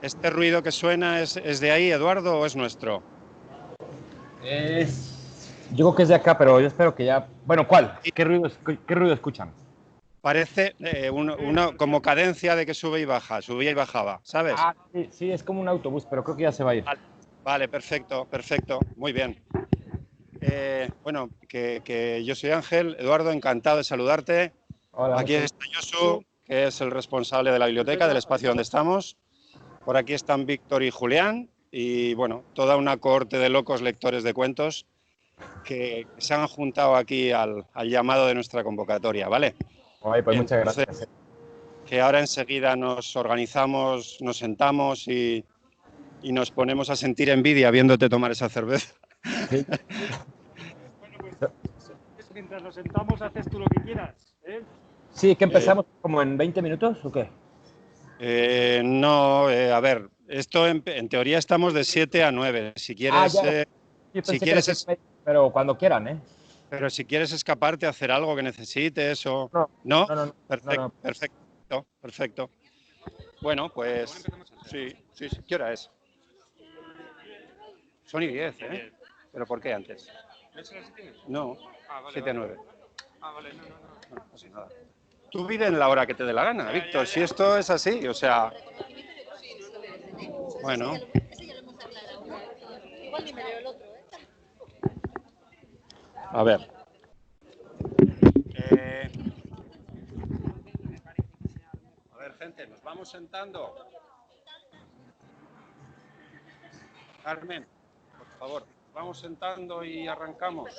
¿Este ruido que suena es de ahí, Eduardo, o es nuestro? Yo creo que es de acá, pero yo espero que ya... Bueno, ¿cuál? ¿Qué ruido escuchan? Parece una como cadencia de que sube y baja, subía y bajaba, ¿sabes? Ah, sí, es como un autobús, pero creo que ya se va a ir. Vale, perfecto, muy bien. Bueno, que yo soy Ángel. Eduardo, encantado de saludarte. Hola, aquí está Josu, que es el responsable de la biblioteca, del espacio donde estamos. Por aquí están Víctor y Julián, y bueno, toda una cohorte de locos lectores de cuentos que se han juntado aquí al llamado de nuestra convocatoria, ¿vale? Ay, pues muchas gracias. Que ahora enseguida nos organizamos, nos sentamos y nos ponemos a sentir envidia viéndote tomar esa cerveza. Sí. Bueno, pues mientras nos sentamos haces tú lo que quieras, ¿eh? Sí, que empezamos como en 20 minutos, ¿o qué? No, a ver, esto en teoría estamos de 7 a 9. Si quieres, pero cuando quieran, ¿eh? Pero si quieres escaparte a hacer algo que necesites o... No. Perfecto. Bueno, pues sí. ¿Qué hora es? Son y 10, ¿eh? ¿Pero por qué antes? No, 7 a 9. Ah, vale, no pasa nada. Tú vive en la hora que te dé la gana, Víctor. Si esto es así, o sea... Bueno. A ver. A ver, gente, nos vamos sentando. Carmen, por favor, nos vamos sentando y arrancamos.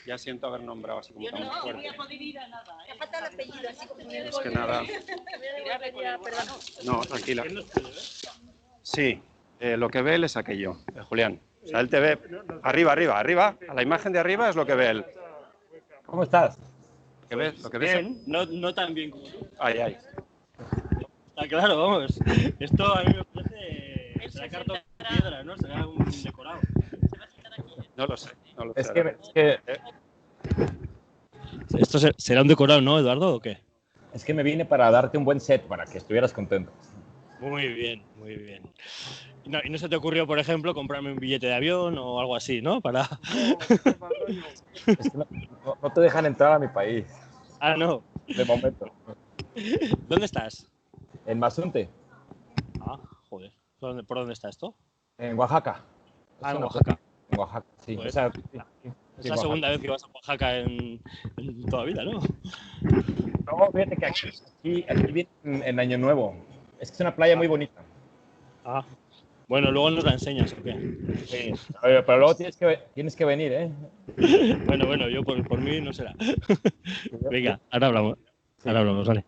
Ya siento haber nombrado así como tan fuerte. No voy a poder ir a nada, ¿eh? Falta el apellido, así como... Es que nada. No, tranquila. Sí, lo que ve él es aquello, Julián. O sea, él te ve arriba. A la imagen de arriba es lo que ve él. ¿Cómo estás? ¿Qué ves? ¿Lo que ves? Bien, no tan bien como tú. Ay. Está claro, vamos. Esto a mí me parece... Será cartón de piedra, ¿no? Será un decorado. No lo sé. Es que... ¿Esto será un decorado, no, Eduardo, o qué? Es que me vine para darte un buen set, para que estuvieras contento. Muy bien. ¿Y no se te ocurrió, por ejemplo, comprarme un billete de avión o algo así, ¿no? Para... Es que no te dejan entrar a mi país. Ah, no. De momento. ¿Dónde estás? En Mazunte. Ah, joder. ¿Por dónde está esto? En Oaxaca. En Oaxaca. En Oaxaca, sí. Pues, o sea, es la segunda vez que vas a Oaxaca en toda la vida, ¿no? No, fíjate que aquí viene en Año Nuevo. Es que es una playa muy bonita. Ah, bueno, luego nos la enseñas, ¿o qué? Sí, pero luego tienes que venir, ¿eh? Bueno, yo por mí no será. Venga, ahora hablamos. Vale.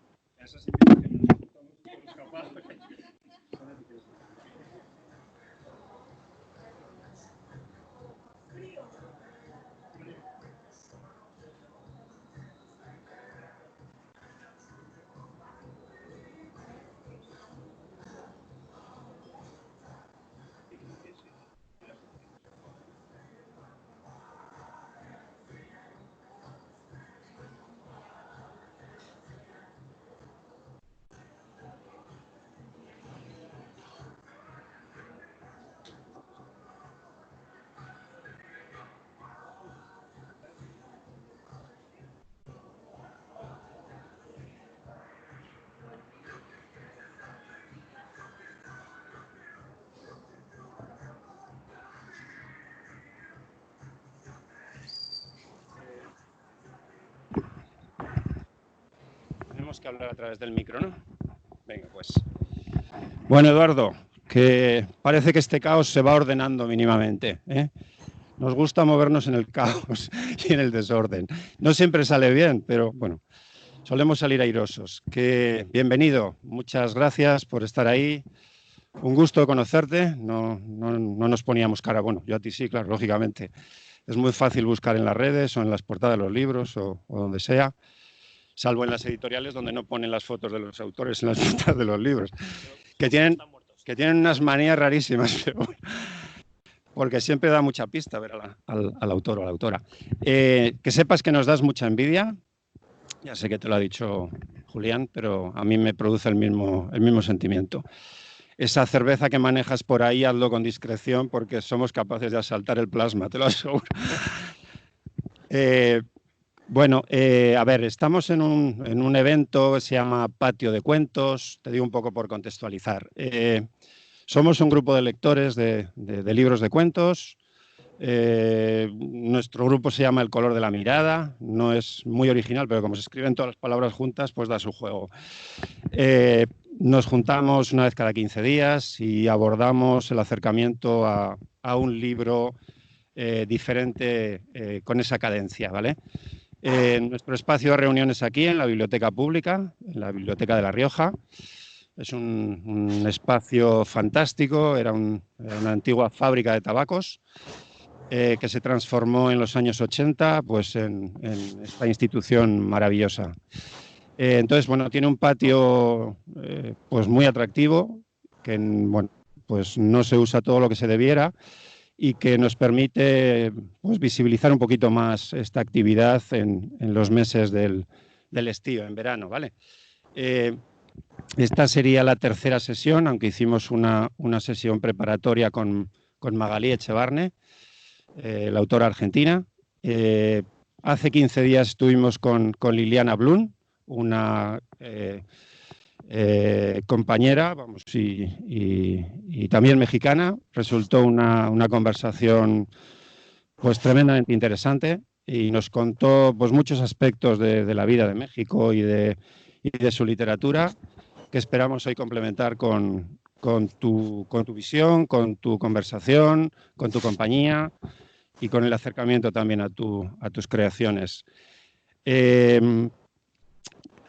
Tenemos que hablar a través del micro, ¿no? Venga, pues. Bueno, Eduardo, que parece que este caos se va ordenando mínimamente, ¿eh? Nos gusta movernos en el caos y en el desorden. No siempre sale bien, pero bueno, solemos salir airosos. Que bienvenido, muchas gracias por estar ahí, Un gusto conocerte, no nos poníamos cara, bueno, yo a ti sí, claro, lógicamente. Es muy fácil buscar en las redes o en las portadas de los libros o donde sea, salvo en las editoriales donde no ponen las fotos de los autores en las portadas de los libros, que tienen unas manías rarísimas, pero bueno, porque siempre da mucha pista ver al autor o a la autora. Que sepas que nos das mucha envidia, ya sé que te lo ha dicho Julián, pero a mí me produce el mismo sentimiento. Esa cerveza que manejas por ahí, hazlo con discreción porque somos capaces de asaltar el plasma, te lo aseguro. Bueno, a ver, estamos en un evento que se llama Patio de Cuentos, te digo un poco por contextualizar. Somos un grupo de lectores de libros de cuentos. Nuestro grupo se llama El color de la mirada, no es muy original, pero como se escriben todas las palabras juntas, pues da su juego. Nos juntamos una vez cada 15 días y abordamos el acercamiento a un libro diferente con esa cadencia, ¿vale? Nuestro espacio de reuniones aquí en la Biblioteca Pública, en la Biblioteca de La Rioja. Es un espacio fantástico, era una antigua fábrica de tabacos que se transformó en los años 80 pues, en esta institución maravillosa. Entonces, bueno, tiene un patio pues muy atractivo, que bueno, pues no se usa todo lo que se debiera y que nos permite pues, visibilizar un poquito más esta actividad en los meses del estío, en verano, ¿vale? Esta sería la tercera sesión, aunque hicimos una sesión preparatoria con Magalí Echevarne, la autora argentina. Hace 15 días estuvimos con Liliana Blum, una compañera, vamos, y también mexicana. Resultó una conversación pues tremendamente interesante y nos contó pues muchos aspectos de la vida de México y de su literatura que esperamos hoy complementar con tu visión, con tu conversación, con tu compañía y con el acercamiento también a tus creaciones.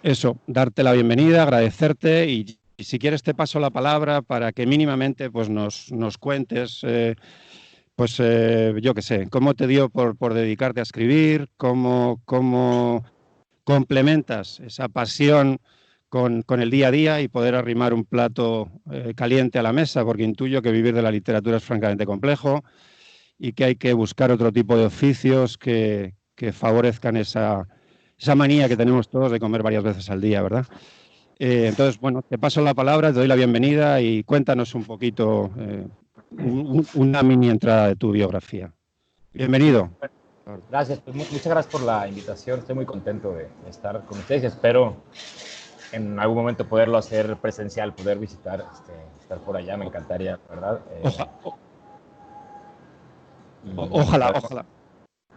Eso, darte la bienvenida, agradecerte y si quieres te paso la palabra para que mínimamente pues, nos cuentes, yo qué sé, cómo te dio por dedicarte a escribir, cómo complementas esa pasión con el día a día y poder arrimar un plato caliente a la mesa, porque intuyo que vivir de la literatura es francamente complejo y que hay que buscar otro tipo de oficios que favorezcan esa manía que tenemos todos de comer varias veces al día, ¿verdad? Entonces, bueno, te paso la palabra, te doy la bienvenida y cuéntanos un poquito, una mini entrada de tu biografía. Bienvenido. Gracias, pues muchas gracias por la invitación. Estoy muy contento de estar con ustedes. Espero en algún momento poderlo hacer presencial, poder visitar, estar por allá. Me encantaría, ¿verdad? Ojalá.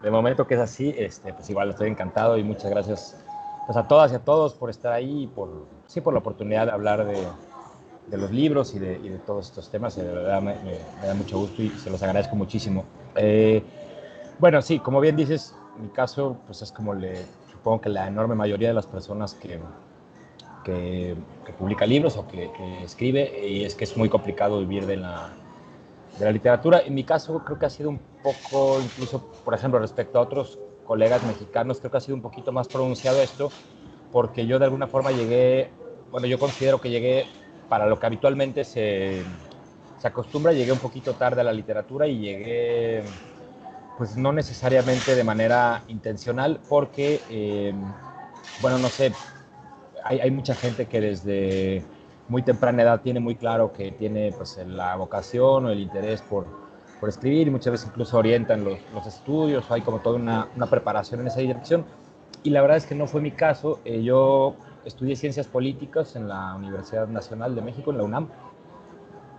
De momento que es así, pues igual estoy encantado y muchas gracias pues a todas y a todos por estar ahí y por la oportunidad de hablar de los libros y de todos estos temas. De verdad me da mucho gusto y se los agradezco muchísimo. Bueno, sí, como bien dices, mi caso pues es como supongo que la enorme mayoría de las personas que publica libros o que escribe, y es que es muy complicado vivir de la literatura. En mi caso creo que ha sido un poco, incluso por ejemplo respecto a otros colegas mexicanos, creo que ha sido un poquito más pronunciado esto, porque yo de alguna forma yo considero que llegué para lo que habitualmente se acostumbra, llegué un poquito tarde a la literatura y llegué pues no necesariamente de manera intencional, porque no sé, hay mucha gente que desde muy temprana edad tiene muy claro que tiene pues, la vocación o el interés por escribir, y muchas veces incluso orientan los estudios, o hay como toda una preparación en esa dirección. Y la verdad es que no fue mi caso. Yo estudié Ciencias Políticas en la Universidad Nacional de México, en la UNAM,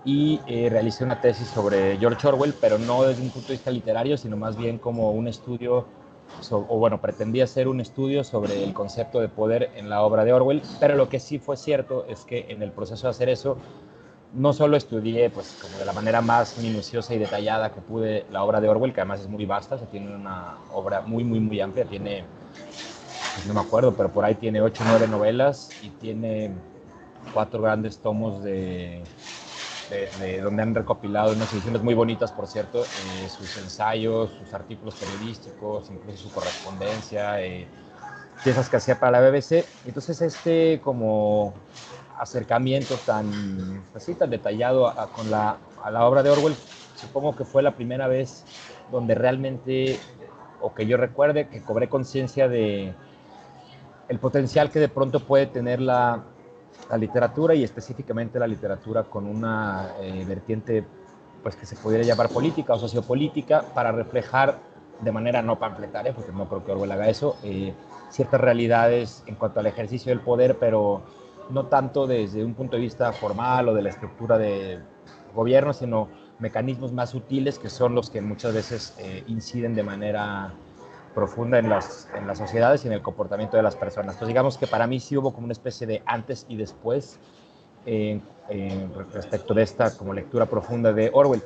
y realicé una tesis sobre George Orwell, pero no desde un punto de vista literario, sino más bien como un estudio, pretendía hacer un estudio sobre el concepto de poder en la obra de Orwell, pero lo que sí fue cierto es que en el proceso de hacer eso, no solo estudié pues como de la manera más minuciosa y detallada que pude la obra de Orwell, que además es muy vasta, tiene una obra muy, muy, muy amplia, tiene, pues no me acuerdo, pero por ahí tiene 8 o 9 novelas y tiene 4 grandes tomos de de donde han recopilado unas ediciones muy bonitas, por cierto, sus ensayos, sus artículos periodísticos, incluso su correspondencia, piezas que hacía para la BBC. Entonces como acercamiento tan, así, tan detallado a la obra de Orwell, supongo que fue la primera vez donde realmente, o que yo recuerde, que cobré conciencia de el potencial que de pronto puede tener la literatura, y específicamente la literatura con una vertiente pues que se pudiera llamar política o sociopolítica, para reflejar de manera no panfletaria, porque no creo que Orwell haga eso, ciertas realidades en cuanto al ejercicio del poder, pero no tanto desde un punto de vista formal o de la estructura de gobierno, sino mecanismos más sutiles, que son los que muchas veces inciden de manera profunda en las sociedades y en el comportamiento de las personas. Entonces, digamos que para mí sí hubo como una especie de antes y después respecto de esta como lectura profunda de Orwell.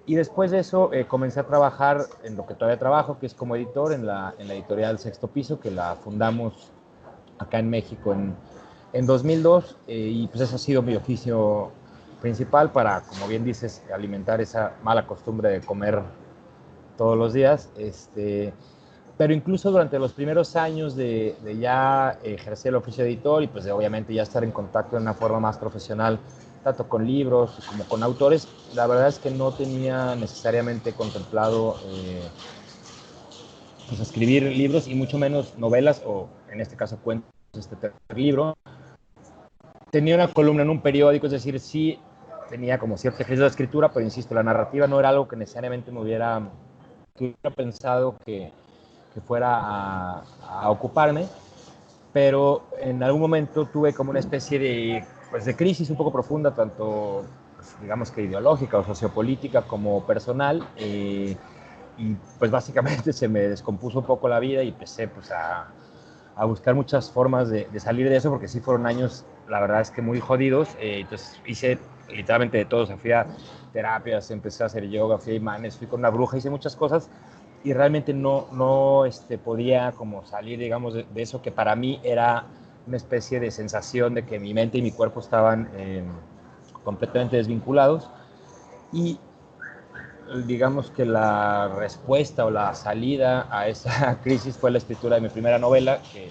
Y después de eso comencé a trabajar en lo que todavía trabajo, que es como editor en la editorial Sexto Piso, que la fundamos acá en México en 2002, y pues ese ha sido mi oficio principal para, como bien dices, alimentar esa mala costumbre de comer todos los días. Pero incluso durante los primeros años de ya ejercer el oficio de editor, y pues de obviamente ya estar en contacto de una forma más profesional, tanto con libros como con autores, la verdad es que no tenía necesariamente contemplado pues escribir libros, y mucho menos novelas, o en este caso cuentos, este tercer libro. Tenía una columna en un periódico, es decir, sí tenía como cierto ejercicio de escritura, pero insisto, la narrativa no era algo que necesariamente me hubiera pensado que fuera a ocuparme, pero en algún momento tuve como una especie de, pues, de crisis un poco profunda, tanto pues, digamos que ideológica o sociopolítica como personal, y pues básicamente se me descompuso un poco la vida y empecé pues a buscar muchas formas de salir de eso, porque sí fueron años, la verdad es que muy jodidos. Entonces hice literalmente de todo, o sea, fui a terapias, empecé a hacer yoga, fui a imanes, fui con una bruja, hice muchas cosas, y realmente no podía como salir, digamos, de eso que para mí era una especie de sensación de que mi mente y mi cuerpo estaban completamente desvinculados. Y digamos que la respuesta o la salida a esa crisis fue la escritura de mi primera novela, que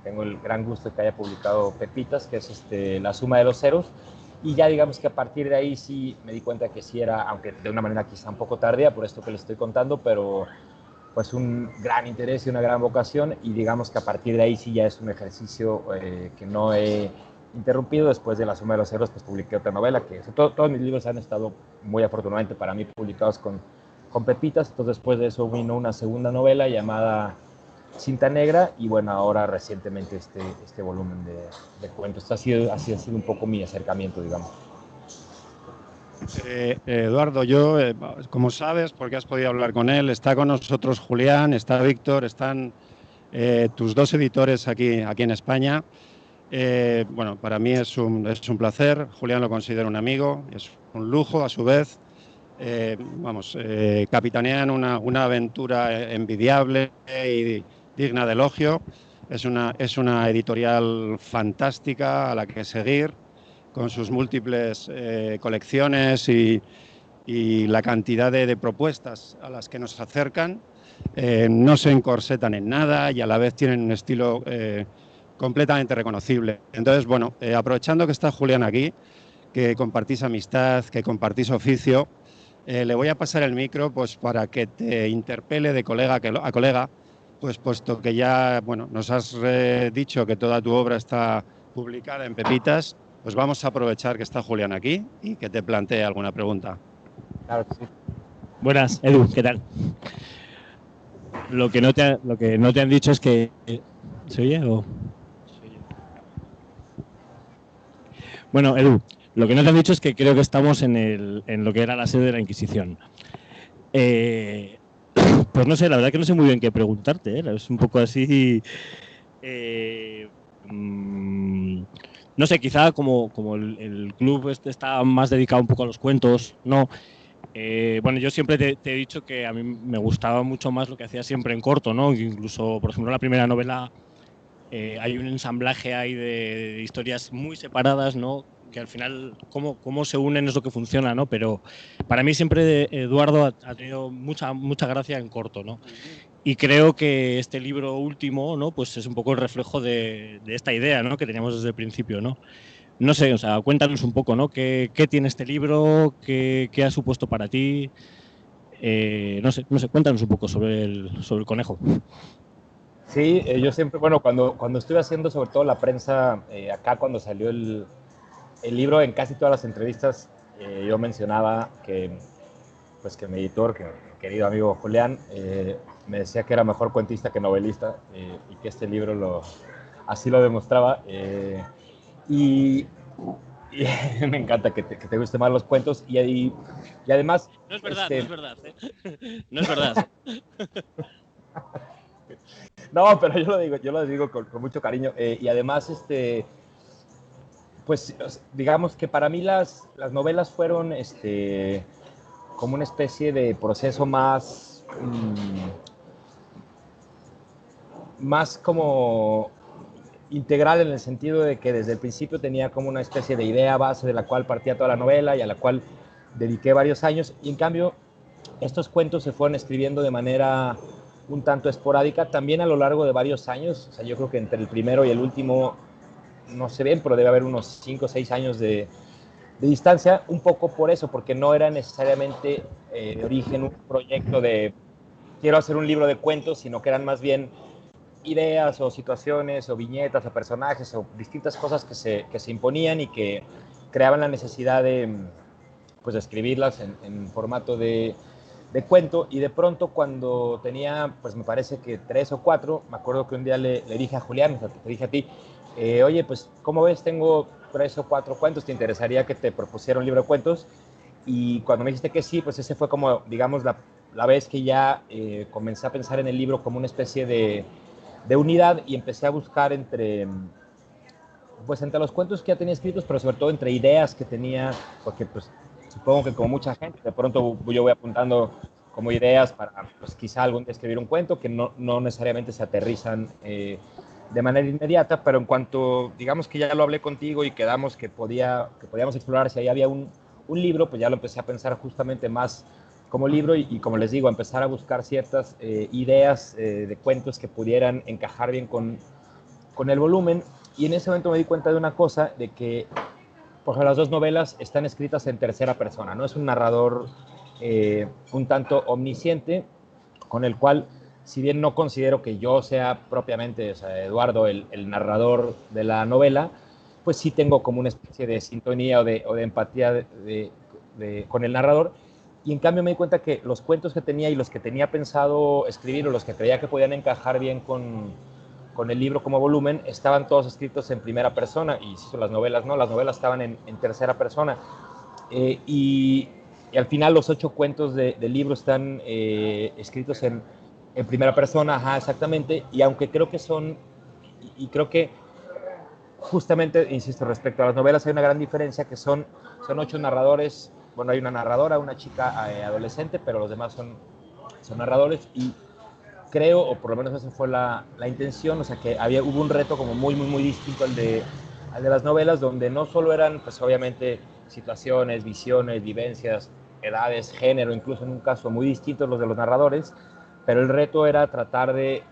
tengo el gran gusto de que haya publicado Pepitas, que es La suma de los ceros. Y ya digamos que a partir de ahí sí me di cuenta que sí era, aunque de una manera quizá un poco tardía por esto que les estoy contando, pero pues un gran interés y una gran vocación, y digamos que a partir de ahí sí ya es un ejercicio que no he interrumpido. Después de La suma de los ceros, pues publiqué otra novela, que todos mis libros han estado muy afortunadamente para mí publicados con Pepitas. Entonces después de eso vino una segunda novela llamada Cinta Negra, y bueno, ahora recientemente este volumen de cuentos. Así ha sido un poco mi acercamiento, digamos. Eduardo, yo, como sabes, porque has podido hablar con él, está con nosotros Julián, está Víctor, están tus dos editores aquí en España. Bueno, para mí es un placer. Julián lo considero un amigo, es un lujo a su vez. Capitanean una aventura envidiable y digna de elogio. Es una editorial fantástica a la que seguir, con sus múltiples colecciones y la cantidad de propuestas a las que nos acercan. No se encorsetan en nada y a la vez tienen un estilo completamente reconocible. Entonces, bueno, aprovechando que está Julián aquí, que compartís amistad, que compartís oficio, le voy a pasar el micro pues para que te interpele de colega a colega, pues puesto que ya nos has dicho que toda tu obra está publicada en Pepitas, pues vamos a aprovechar que está Julián aquí y que te plantee alguna pregunta. Claro que sí. Buenas, Edu, ¿qué tal? Lo que no te han dicho es que... ¿Se oye o...? Bueno, Edu, lo que no te han dicho es que creo que estamos en lo que era la sede de la Inquisición. Pues no sé, la verdad que no sé muy bien qué preguntarte, ¿eh? Es un poco así... no sé, quizá como el club está más dedicado un poco a los cuentos, ¿no? Bueno, yo siempre te he dicho que a mí me gustaba mucho más lo que hacía siempre en corto, ¿no? Incluso, por ejemplo, la primera novela hay un ensamblaje ahí de historias muy separadas, ¿no? que al final cómo se unen es lo que funciona, ¿no? Pero para mí siempre Eduardo ha tenido mucha gracia en corto, ¿no? Y creo que este libro último, ¿no? Pues es un poco el reflejo de esta idea, ¿no? Que teníamos desde el principio, ¿no? No sé, o sea, cuéntanos un poco, ¿no? ¿Qué tiene este libro? ¿Qué ha supuesto para ti? No sé, cuéntanos un poco sobre el conejo. Sí, yo siempre, bueno, cuando estuve haciendo sobre todo la prensa, acá cuando salió el libro, en casi todas las entrevistas yo mencionaba pues que mi editor, que mi querido amigo Julián, me decía que era mejor cuentista que novelista y que este libro así lo demostraba. Y, y me encanta que te gusten más los cuentos y además... No es verdad, no es verdad, ¿eh? No es verdad. No, pero yo lo digo con mucho cariño. Y además, pues digamos que para mí las novelas fueron como una especie de proceso más como integral en el sentido de que desde el principio tenía como una especie de idea base de la cual partía toda la novela y a la cual dediqué varios años. Y en cambio, estos cuentos se fueron escribiendo de manera un tanto esporádica, también a lo largo de varios años. O sea, yo creo que entre el primero y el último, no sé bien, pero debe haber unos 5 o 6 años de distancia, un poco por eso, porque no era necesariamente de origen un proyecto de quiero hacer un libro de cuentos, sino que eran más bien ideas o situaciones o viñetas o personajes o distintas cosas que se imponían y que creaban la necesidad pues, de escribirlas en formato de cuento. Y de pronto cuando tenía, pues me parece que 3 o 4, me acuerdo que un día le dije a Julián, te dije a ti, oye, pues ¿cómo ves? Tengo 3 o 4 cuentos, ¿te interesaría que te propusiera un libro de cuentos? Y cuando me dijiste que sí, pues ese fue como, digamos, la vez que ya comencé a pensar en el libro como una especie de unidad y empecé a buscar pues entre los cuentos que ya tenía escritos, pero sobre todo entre ideas que tenía, porque pues supongo que como mucha gente, de pronto yo voy apuntando como ideas para pues quizá algún día escribir un cuento que no necesariamente se aterrizan de manera inmediata, pero en cuanto digamos que ya lo hablé contigo y quedamos que podíamos explorar si ahí había un libro, pues ya lo empecé a pensar justamente más como libro y como les digo, a empezar a buscar ciertas ideas de cuentos que pudieran encajar bien con el volumen. Y en ese momento me di cuenta de una cosa, de que por ejemplo, las dos novelas están escritas en tercera persona, ¿no? Es un narrador un tanto omnisciente, con el cual, si bien no considero que yo sea propiamente, o sea, Eduardo, el narrador de la novela, pues sí tengo como una especie de sintonía o de empatía con el narrador. Y en cambio me di cuenta que los cuentos que tenía y los que tenía pensado escribir o los que creía que podían encajar bien con el libro como volumen, estaban todos escritos en primera persona, y las novelas no, las novelas estaban en tercera persona. Y al final los 8 cuentos del libro están escritos en primera persona, ajá, exactamente, y aunque creo que y creo que justamente, insisto, respecto a las novelas hay una gran diferencia, que son 8 narradores, bueno, hay una narradora, una chica adolescente, pero los demás son narradores, y creo, o por lo menos esa fue la intención, o sea, que hubo un reto como muy distinto al de las novelas, donde no solo eran, pues obviamente, situaciones, visiones, vivencias, edades, género, incluso en un caso muy distintos los de los narradores, pero el reto era tratar que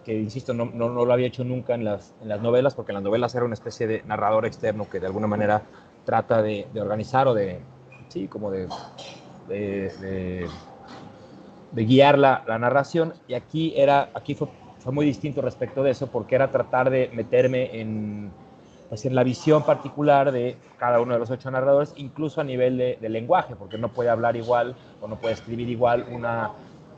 insisto, no lo había hecho nunca en las novelas, porque en las novelas era una especie de narrador externo que de alguna manera trata de organizar o sí, como de guiar la narración, y aquí fue muy distinto respecto de eso, porque era tratar de meterme pues en la visión particular de cada uno de los 8 narradores, incluso a nivel de lenguaje, porque no puede hablar igual o no puede escribir igual una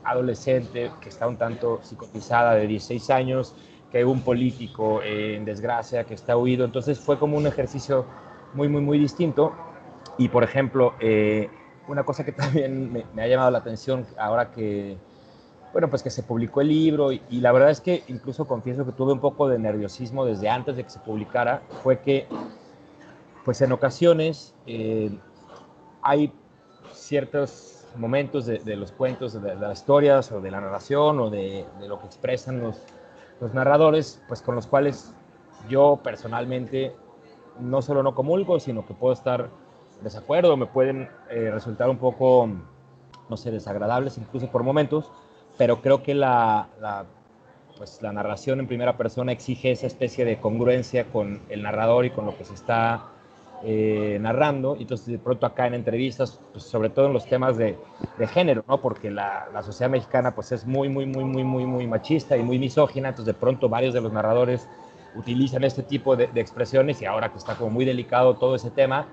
adolescente que está un tanto psicotizada de 16 años que un político en desgracia que está huido. Entonces fue como un ejercicio muy distinto. Y por ejemplo, una cosa que también me ha llamado la atención ahora que, bueno, pues que se publicó el libro, y la verdad es que incluso confieso que tuve un poco de nerviosismo desde antes de que se publicara, fue que pues en ocasiones hay ciertos momentos de los cuentos, de las historias o de la narración o de lo que expresan los narradores, pues con los cuales yo personalmente no solo no comulgo, sino que puedo estar en desacuerdo, me pueden resultar un poco, no sé, desagradables incluso por momentos, pero creo que pues, la narración en primera persona exige esa especie de congruencia con el narrador y con lo que se está narrando. Y entonces de pronto acá en entrevistas, pues, sobre todo en los temas de género, ¿no? Porque la sociedad mexicana pues es muy machista y muy misógina, entonces de pronto varios de los narradores utilizan este tipo de expresiones, y ahora que está como muy delicado todo ese tema,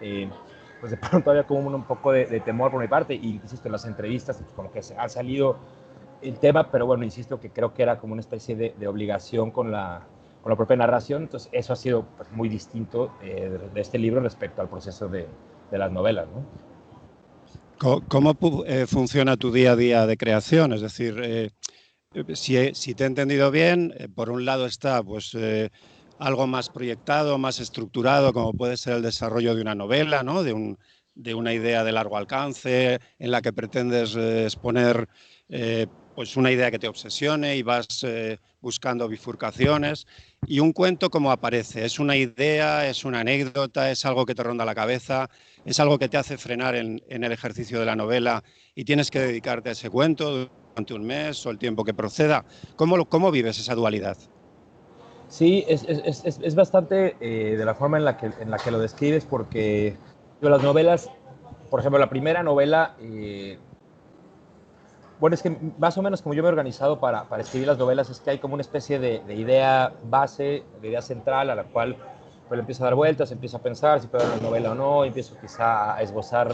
pues de pronto había como un poco de temor por mi parte, y insisto, en las entrevistas pues como que se ha salido el tema, pero bueno, insisto que creo que era como una especie de obligación con la propia narración. Entonces eso ha sido pues, muy distinto de este libro respecto al proceso de las novelas, ¿no? ¿Cómo funciona tu día a día de creación? Es decir, si te he entendido bien, por un lado está pues, algo más proyectado, más estructurado, como puede ser el desarrollo de una novela, ¿no? De una idea de largo alcance en la que pretendes exponer pues una idea que te obsesione y vas buscando bifurcaciones. Y un cuento, ¿cómo aparece? ¿Es una idea, es una anécdota, es algo que te ronda la cabeza, es algo que te hace frenar en el ejercicio de la novela y tienes que dedicarte a ese cuento durante un mes o el tiempo que proceda? ¿Cómo vives esa dualidad? Sí, es bastante de la forma en la que lo describes, porque las novelas, por ejemplo, la primera novela, bueno, es que más o menos como yo me he organizado para escribir las novelas, es que hay como una especie de idea base, de idea central, a la cual pues, le empiezo a dar vueltas, empiezo a pensar si puedo dar una novela o no, empiezo quizá a esbozar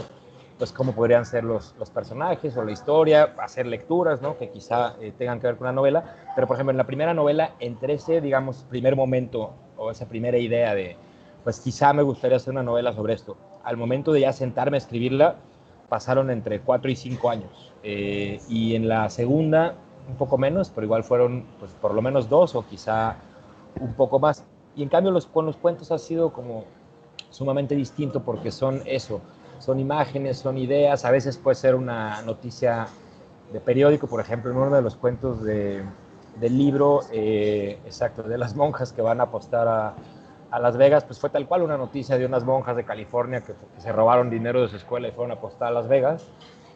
pues cómo podrían ser los personajes o la historia, hacer lecturas, ¿no? Que quizá tengan que ver con la novela. Pero, por ejemplo, en la primera novela, entre ese, digamos, primer momento o esa primera idea de, pues quizá me gustaría hacer una novela sobre esto, al momento de ya sentarme a escribirla, pasaron entre 4 y 5 años. Y en la segunda, un poco menos, pero igual fueron pues, por lo menos 2 o quizá un poco más. Y en cambio con los cuentos ha sido como sumamente distinto, porque son eso, son imágenes, son ideas, a veces puede ser una noticia de periódico, por ejemplo, en uno de los cuentos del libro, exacto, de las monjas que van a apostar a Las Vegas, pues fue tal cual una noticia de unas monjas de California que se robaron dinero de su escuela y fueron a apostar a Las Vegas.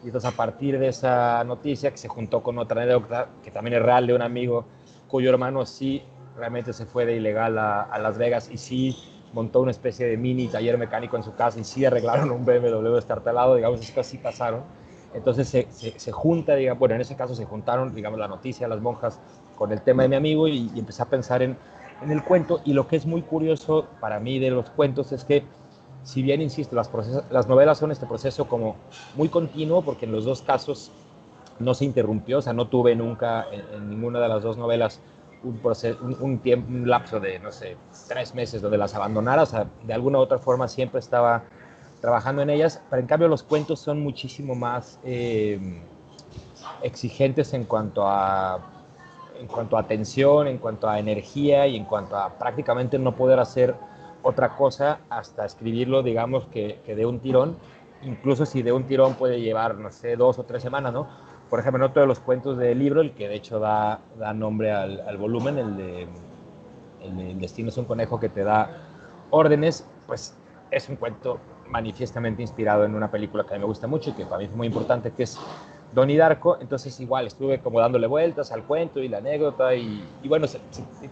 Y entonces a partir de esa noticia, que se juntó con otra anécdota que también es real, de un amigo cuyo hermano sí realmente se fue de ilegal a Las Vegas y sí montó una especie de mini taller mecánico en su casa y sí arreglaron un BMW destartalado, digamos, es que así pasaron. Entonces se junta, digamos, bueno, en ese caso se juntaron, digamos, la noticia, las monjas, con el tema de mi amigo, y empecé a pensar en el cuento. Y lo que es muy curioso para mí de los cuentos es que, si bien, insisto, las novelas son este proceso como muy continuo, porque en los dos casos no se interrumpió, o sea, no tuve nunca en ninguna de las dos novelas un lapso de, no sé, 3 meses donde las abandonara, o sea, de alguna u otra forma siempre estaba trabajando en ellas, pero en cambio los cuentos son muchísimo más exigentes en cuanto a atención, en cuanto a energía y en cuanto a prácticamente no poder hacer otra cosa hasta escribirlo, digamos, que de un tirón, incluso si de un tirón puede llevar, no sé, 2 o 3 semanas, ¿no? Por ejemplo, en otro de los cuentos del libro, el que de hecho da nombre al volumen, el de El destino es un conejo que te da órdenes, pues es un cuento manifiestamente inspirado en una película que a mí me gusta mucho y que para mí fue muy importante, que es Donnie Darko. Entonces igual estuve como dándole vueltas al cuento y la anécdota, y bueno,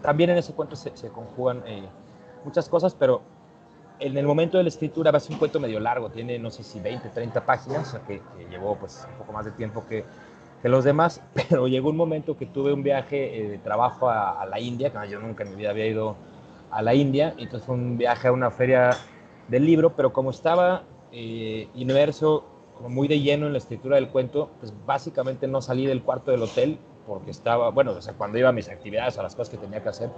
también en ese cuento se conjugan muchas cosas, pero en el momento de la escritura va a ser un cuento medio largo, tiene no sé si 20, 30 páginas, o sea que llevó pues un poco más de tiempo que los demás, pero llegó un momento que tuve un viaje de trabajo a la India, que yo nunca en mi vida había ido a la India, entonces fue un viaje a una feria del libro, pero como estaba inmerso, como muy de lleno en la escritura del cuento, pues básicamente no salí del cuarto del hotel, porque estaba, bueno, o sea, cuando iba a mis actividades, a las cosas que tenía que hacer,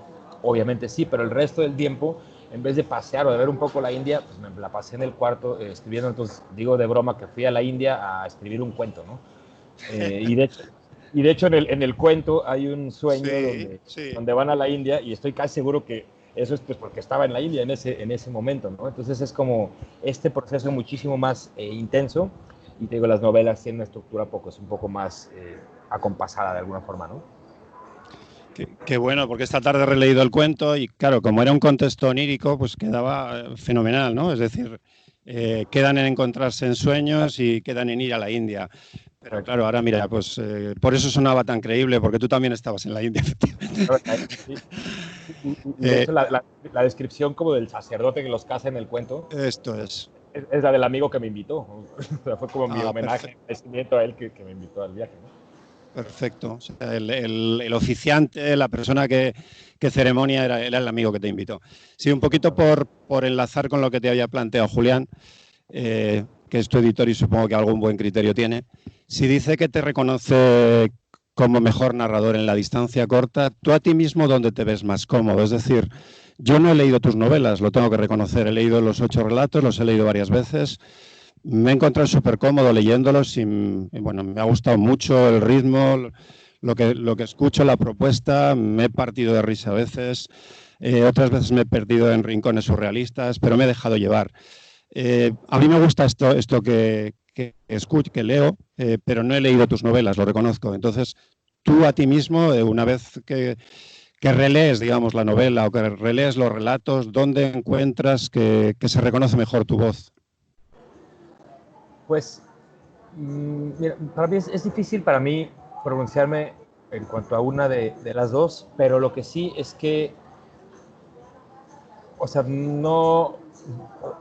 obviamente sí, pero el resto del tiempo, en vez de pasear o de ver un poco la India, pues me la pasé en el cuarto escribiendo. Entonces digo de broma que fui a la India a escribir un cuento, ¿no? Y de hecho en el cuento hay un sueño Sí, sí. donde van a la India, y estoy casi seguro que eso es pues porque estaba en la India en ese momento, ¿no? Entonces es como este proceso muchísimo más intenso, y te digo, las novelas tienen una estructura es un poco más acompasada de alguna forma, ¿no? Qué bueno, porque esta tarde he releído el cuento y claro, como era un contexto onírico, pues quedaba fenomenal, ¿no? Es decir, quedan en encontrarse en sueños y quedan en ir a la India. Pero claro, ahora mira, pues por eso sonaba tan creíble, porque tú también estabas en la India, efectivamente. Sí. Y de hecho, la descripción como del sacerdote que los casa en el cuento Esto es. es la del amigo que me invitó. O sea, fue como mi homenaje, Perfecto. a él que me invitó al viaje, ¿no? Perfecto. O sea, el oficiante, la persona que ceremonia era el amigo que te invitó. Sí, un poquito por enlazar con lo que te había planteado Julián, que es tu editor y supongo que algún buen criterio tiene. Si dice que te reconoce como mejor narrador en la distancia corta, tú a ti mismo, ¿dónde te ves más cómodo? Es decir, yo no he leído tus novelas, lo tengo que reconocer. He leído los 8 relatos, los he leído varias veces. Me he encontrado súper cómodo leyéndolos y bueno, me ha gustado mucho el ritmo, lo que escucho, la propuesta. Me he partido de risa a veces, otras veces me he perdido en rincones surrealistas, pero me he dejado llevar. A mí me gusta esto que leo, pero no he leído tus novelas, lo reconozco. Entonces, tú a ti mismo, una vez que relees, digamos, la novela o que relees los relatos, ¿dónde encuentras que se reconoce mejor tu voz? Pues, mira, para mí es difícil para mí pronunciarme en cuanto a una de las dos, pero lo que sí es que, o sea, no,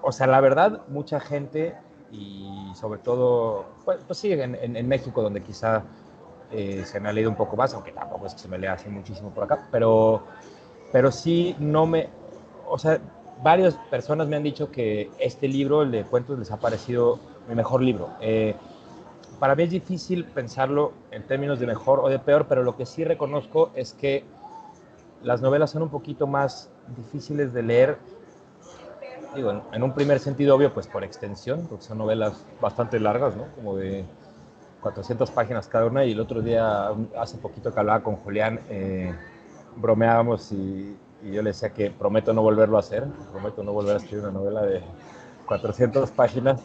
o sea, la verdad, mucha gente y sobre todo, pues sí, en México, donde quizá se me ha leído un poco más, aunque tampoco es que se me lea así muchísimo por acá, pero sí no me, o sea, varias personas me han dicho que este libro, el de cuentos, les ha parecido mi mejor libro. Para mí es difícil pensarlo en términos de mejor o de peor, pero lo que sí reconozco es que las novelas son un poquito más difíciles de leer, digo, en un primer sentido obvio, pues por extensión, porque son novelas bastante largas, ¿no? Como de 400 páginas cada una, y el otro día, hace poquito que hablaba con Julián, bromeábamos y yo le decía que prometo no volverlo a hacer, prometo no volver a escribir una novela de 400 páginas,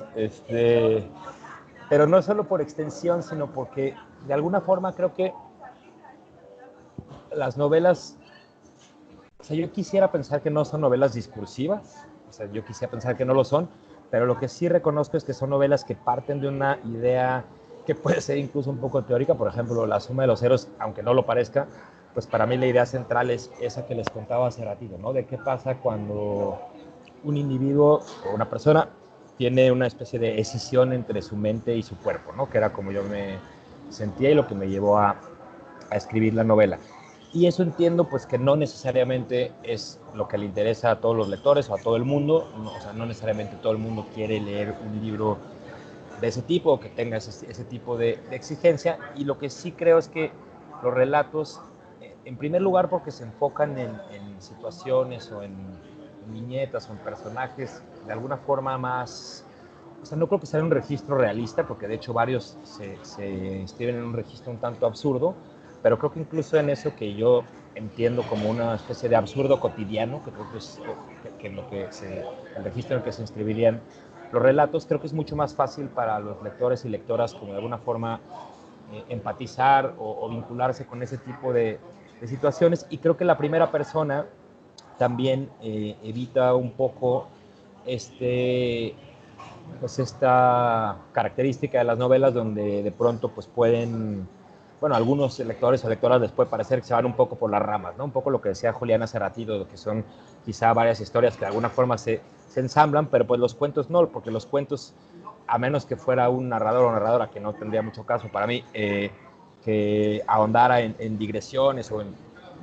pero no solo por extensión, sino porque de alguna forma creo que las novelas, o sea, yo quisiera pensar que no son novelas discursivas, o sea, yo quisiera pensar que no lo son, pero lo que sí reconozco es que son novelas que parten de una idea que puede ser incluso un poco teórica. Por ejemplo, La suma de los héroes, aunque no lo parezca, pues para mí la idea central es esa que les contaba hace ratito, ¿no? De qué pasa cuando un individuo o una persona tiene una especie de escisión entre su mente y su cuerpo, ¿no? Que era como yo me sentía y lo que me llevó a escribir la novela. Y eso entiendo pues que no necesariamente es lo que le interesa a todos los lectores o a todo el mundo, no, o sea, no necesariamente todo el mundo quiere leer un libro de ese tipo o que tenga ese tipo de exigencia, y lo que sí creo es que los relatos, en primer lugar porque se enfocan en situaciones o en viñetas o en personajes de alguna forma más, o sea, no creo que sea un registro realista, porque de hecho varios se inscriben en un registro un tanto absurdo, pero creo que incluso en eso que yo entiendo como una especie de absurdo cotidiano, que creo que es que en lo que el registro en el que se inscribirían los relatos, creo que es mucho más fácil para los lectores y lectoras como de alguna forma empatizar o vincularse con ese tipo de situaciones, y creo que la primera persona también evita un poco pues esta característica de las novelas donde de pronto pues pueden, bueno, algunos lectores o lectoras les puede parecer que se van un poco por las ramas, ¿no? Un poco lo que decía Julián hace ratito, que son quizá varias historias que de alguna forma se ensamblan, pero pues los cuentos no, porque los cuentos, a menos que fuera un narrador o narradora, que no tendría mucho caso para mí, que ahondara en digresiones o en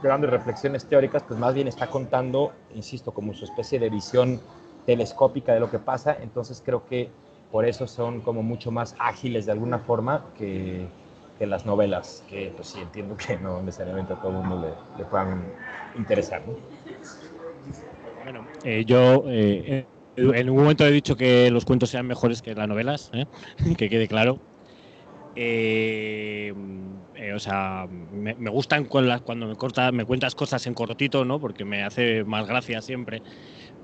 grandes reflexiones teóricas, pues más bien está contando, insisto, como su especie de visión telescópica de lo que pasa. Entonces creo que por eso son como mucho más ágiles de alguna forma que las novelas, que pues sí entiendo que no necesariamente a todo el mundo le puedan interesar, ¿no? Bueno, yo en un momento he dicho que los cuentos sean mejores que las novelas, que quede claro. O sea, me gustan cuando me cuentas cosas en cortito, ¿no? Porque me hace más gracia siempre.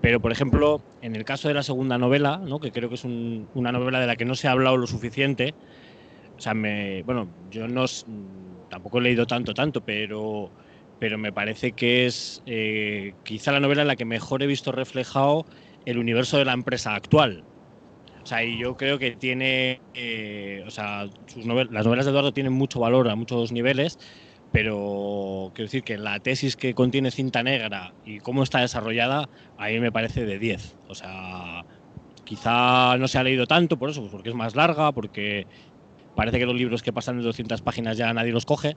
Pero, por ejemplo, en el caso de la segunda novela, ¿no? Que creo que es una novela de la que no se ha hablado lo suficiente, o sea, bueno, yo no, tampoco he leído tanto, pero pero me parece que es quizá la novela en la que mejor he visto reflejado el universo de la empresa actual. O sea, y yo creo que tiene, o sea, las novelas de Eduardo tienen mucho valor a muchos niveles, pero quiero decir que la tesis que contiene Cinta Negra y cómo está desarrollada, a mí me parece de 10. O sea, quizá no se ha leído tanto por eso, pues porque es más larga, porque parece que los libros que pasan de 200 páginas ya nadie los coge,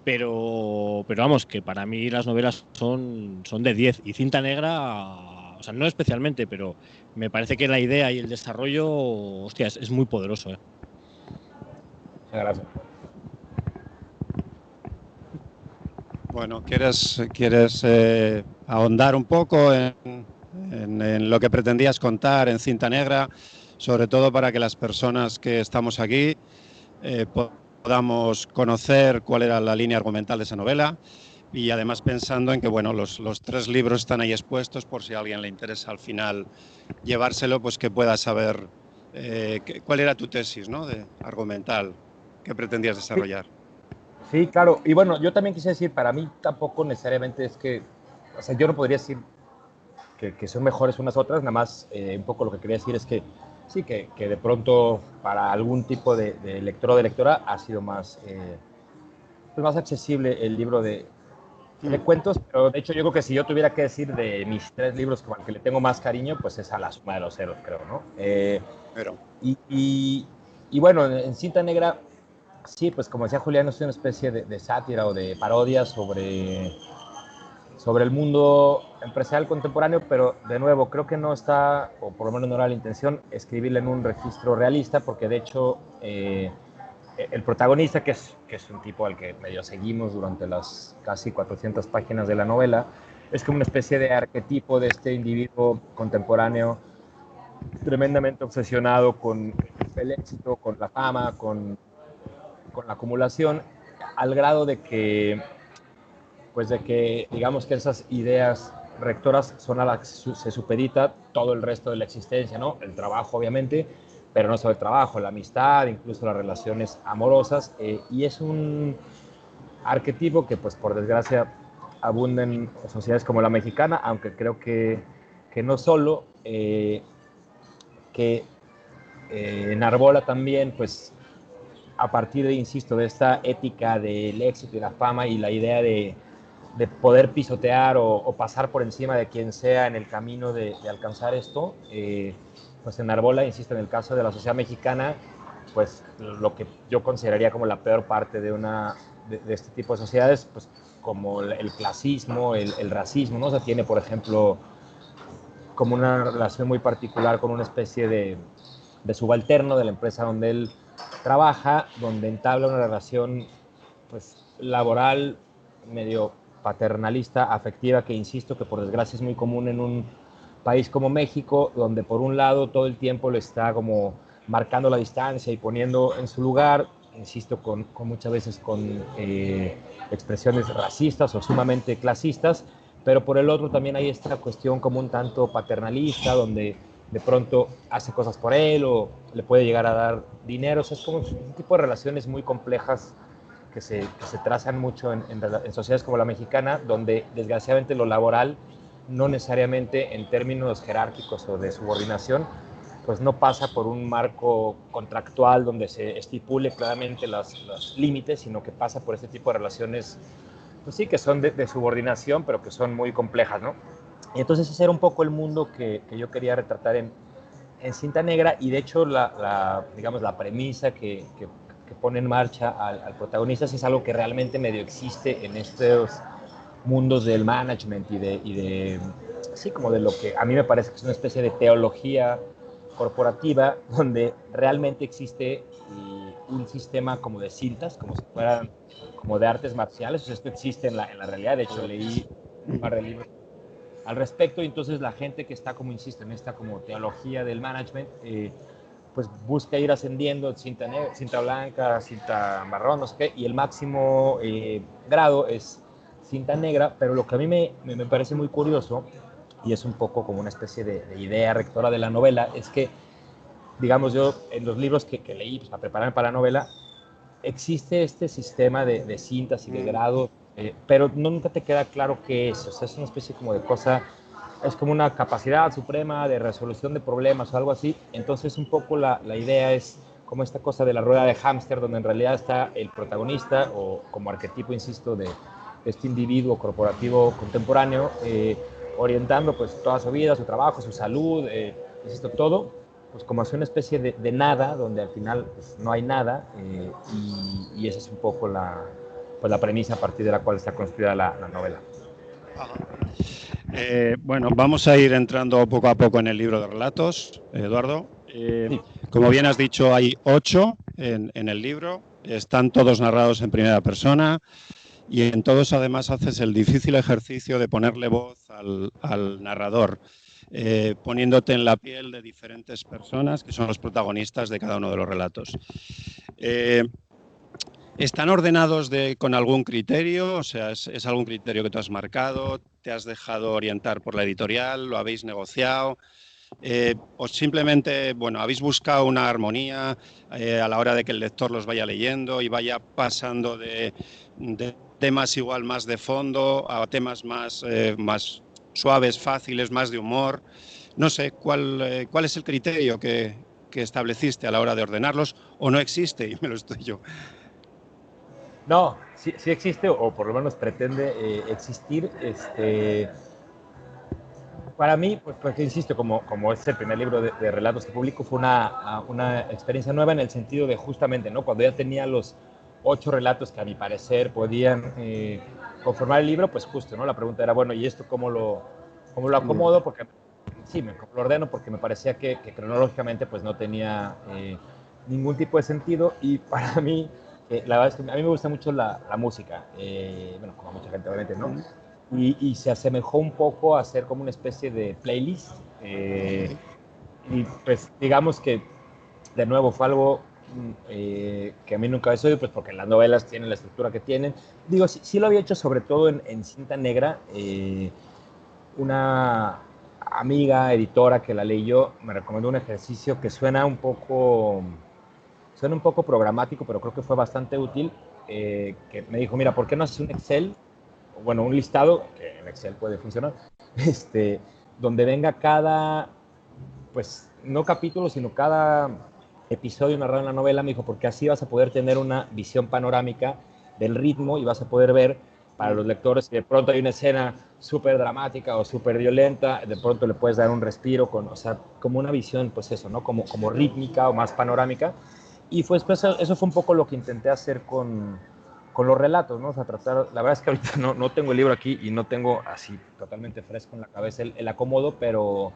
pero vamos, que para mí las novelas son de 10. Y Cinta Negra, o sea, no especialmente, pero me parece que la idea y el desarrollo, hostia, es muy poderoso. Muchas gracias. Bueno, ¿quieres ahondar un poco en lo que pretendías contar en Cinta Negra, sobre todo para que las personas que estamos aquí podamos conocer cuál era la línea argumental de esa novela? Y además pensando en que bueno, los 3 libros están ahí expuestos por si a alguien le interesa al final llevárselo, pues que pueda saber cuál era tu tesis, ¿no? Argumental que pretendías desarrollar. Sí, claro. Y bueno, yo también quise decir, para mí tampoco necesariamente es que, o sea, yo no podría decir que son mejores unas otras, nada más un poco lo que quería decir es que sí, que de pronto para algún tipo de lector o de lectora ha sido más, pues más accesible el libro de cuentos, pero de hecho yo creo que si yo tuviera que decir de mis 3 libros al que le tengo más cariño, pues es a La Suma de los Ceros, creo, ¿no? Y bueno, en Cinta Negra, sí, pues como decía Julián, es una especie de sátira o de parodia sobre el mundo empresarial contemporáneo, pero de nuevo, creo que no está, o por lo menos no era la intención, escribirle en un registro realista, porque de hecho el protagonista, que es un tipo al que medio seguimos durante las casi 400 páginas de la novela, es como una especie de arquetipo de este individuo contemporáneo tremendamente obsesionado con el éxito, con la fama, con la acumulación, al grado de que digamos que esas ideas rectoras son a las que se supedita todo el resto de la existencia, ¿no? El trabajo, obviamente, pero no solo el trabajo, la amistad, incluso las relaciones amorosas, y es un arquetipo que, pues, por desgracia, abunda en sociedades como la mexicana, aunque creo que no solo, que enarbola también, pues, a partir de, insisto, de esta ética del éxito y la fama y la idea de poder pisotear o pasar por encima de quien sea en el camino de alcanzar esto, pues enarbola, insisto, en el caso de la sociedad mexicana, pues lo que yo consideraría como la peor parte de este tipo de sociedades, pues como el clasismo, el racismo, ¿no? O sea, tiene, por ejemplo, como una relación muy particular con una especie de subalterno de la empresa donde él trabaja, donde entabla una relación, pues, laboral medio paternalista, afectiva, que insisto que por desgracia es muy común en un país como México, donde por un lado todo el tiempo le está como marcando la distancia y poniendo en su lugar, insisto, con muchas veces con expresiones racistas o sumamente clasistas, pero por el otro también hay esta cuestión como un tanto paternalista, donde de pronto hace cosas por él o le puede llegar a dar dinero. O sea, es como un tipo de relaciones muy complejas que se trazan mucho en sociedades como la mexicana, donde desgraciadamente lo laboral, no necesariamente en términos jerárquicos o de subordinación, pues no pasa por un marco contractual donde se estipule claramente los límites, sino que pasa por este tipo de relaciones, pues sí, que son de subordinación, pero que son muy complejas, ¿no? Y entonces ese era un poco el mundo que yo quería retratar en Cinta Negra, y de hecho digamos, la premisa que pone en marcha al protagonista sí es algo que realmente medio existe en estos mundos del management y de sí, como de lo que a mí me parece que es una especie de teología corporativa, donde realmente existe un sistema como de cintas, como si fueran como de artes marciales. O sea, esto existe en la realidad. De hecho, leí un par de libros al respecto, y entonces la gente que está, como insisto, en esta como teología del management, pues busca ir ascendiendo, cinta blanca, cinta marrón, no sé qué, y el máximo grado es cinta negra. Pero lo que a mí me parece muy curioso, y es un poco como una especie de idea rectora de la novela, es que, digamos, yo en los libros que leí, pues, para prepararme para la novela, existe este sistema de cintas y de grado, pero nunca te queda claro qué es. O sea, es una especie como de cosa, es como una capacidad suprema de resolución de problemas o algo así. Entonces, un poco la idea es como esta cosa de la rueda de hámster, donde en realidad está el protagonista, o como arquetipo, insisto, de este individuo corporativo contemporáneo, orientando pues toda su vida, su trabajo, su salud, insisto, todo, pues como hace una especie de nada, donde al final pues, no hay nada, y esa es un poco pues, la premisa a partir de la cual está construida la novela. Bueno, vamos a ir entrando poco a poco en el libro de relatos, Eduardo. Sí. Como bien has dicho, hay 8 en el libro, están todos narrados en primera persona y en todos además haces el difícil ejercicio de ponerle voz al narrador, poniéndote en la piel de diferentes personas que son los protagonistas de cada uno de los relatos. ¿Están ordenados con algún criterio? O sea, ¿es algún criterio que tú has marcado? ¿Te has dejado orientar por la editorial? ¿Lo habéis negociado? ¿O simplemente, bueno, habéis buscado una armonía a la hora de que el lector los vaya leyendo y vaya pasando de temas igual más de fondo a temas más suaves, fáciles, más de humor? No sé, ¿cuál es el criterio que estableciste a la hora de ordenarlos? ¿O no existe y me lo estoy yo? No, sí existe, o por lo menos pretende existir. Para mí, pues insisto, como es el primer libro de relatos que publico, fue una experiencia nueva en el sentido de justamente, ¿no? Cuando ya tenía los 8 relatos que a mi parecer podían conformar el libro, pues justo, ¿no? La pregunta era, bueno, ¿y esto cómo lo acomodo? Porque sí, lo ordeno porque me parecía que cronológicamente pues no tenía ningún tipo de sentido, y para mí, la verdad es que a mí me gusta mucho la música, bueno, como a mucha gente obviamente, ¿no? Y se asemejó un poco a hacer como una especie de playlist, y pues digamos que de nuevo fue algo que a mí nunca había oído, pues porque las novelas tienen la estructura que tienen. Digo, sí lo había hecho sobre todo en cinta negra. Una amiga editora que la leyó me recomendó un ejercicio que suena un poco programático, pero creo que fue bastante útil, que me dijo, mira, ¿por qué no haces un Excel? Bueno, un listado, que en Excel puede funcionar, donde venga cada, pues, no capítulo, sino cada episodio narrado en la novela. Me dijo, porque así vas a poder tener una visión panorámica del ritmo y vas a poder ver para los lectores que de pronto hay una escena súper dramática o súper violenta, de pronto le puedes dar un respiro, o sea, como una visión, pues eso, ¿no? Como rítmica o más panorámica. Y pues eso fue un poco lo que intenté hacer con los relatos, ¿no? O sea, tratar, la verdad es que ahorita no tengo el libro aquí y no tengo así totalmente fresco en la cabeza el acomodo, pero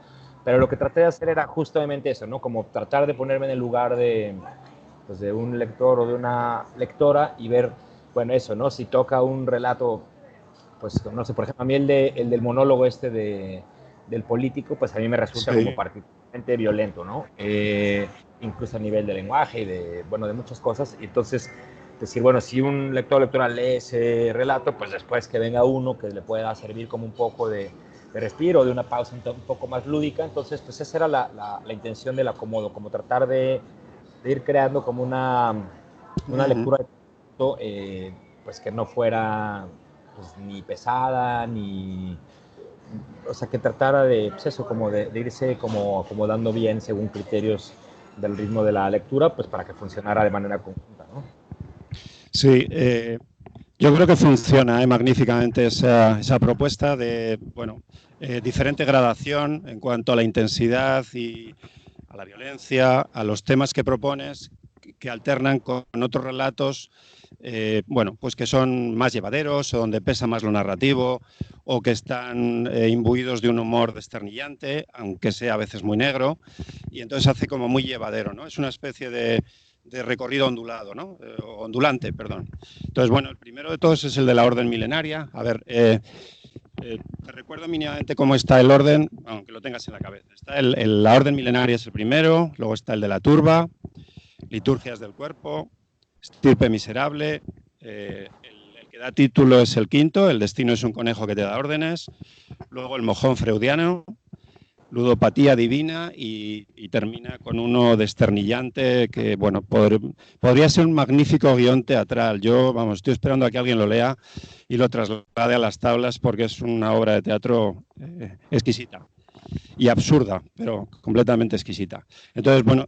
lo que traté de hacer era justamente eso, ¿no? Como tratar de ponerme en el lugar pues de un lector o de una lectora y ver, bueno, eso, ¿no? Si toca un relato, pues, no sé, por ejemplo, a mí el del monólogo del político, pues a mí me resulta como particularmente violento, ¿no? Incluso a nivel de lenguaje y de muchas cosas. Y entonces, decir, bueno, si un lector o lectora lee ese relato, pues después que venga uno que le pueda servir como un poco de respiro, de una pausa un poco más lúdica. Entonces, pues esa era la intención del acomodo, como tratar de ir creando como una lectura pues que no fuera pues, ni pesada, ni... O sea, que tratara de, pues eso, como de irse como acomodando bien según criterios del ritmo de la lectura, pues para que funcionara de manera conjunta, ¿no? Sí, yo creo que funciona magníficamente esa propuesta de, bueno, diferente gradación en cuanto a la intensidad y a la violencia, a los temas que propones, que alternan con otros relatos, bueno, pues que son más llevaderos o donde pesa más lo narrativo o que están imbuidos de un humor desternillante, aunque sea a veces muy negro, y entonces hace como muy llevadero, ¿no? Es una especie de recorrido ondulado, ¿no? Ondulante, perdón. Entonces, bueno, el primero de todos es el de la Orden Milenaria. A ver, te recuerdo mínimamente cómo está el orden, aunque lo tengas en la cabeza. Está la Orden Milenaria es el primero, luego está el de la Turba, Liturgias del Cuerpo, Estirpe Miserable, el que da título es el quinto, El destino es un conejo que te da órdenes, luego el Mojón Freudiano, ludopatía divina y termina con uno desternillante que, bueno, podría ser un magnífico guión teatral. Yo, vamos, estoy esperando a que alguien lo lea y lo traslade a las tablas porque es una obra de teatro exquisita y absurda, pero completamente exquisita. Entonces, bueno,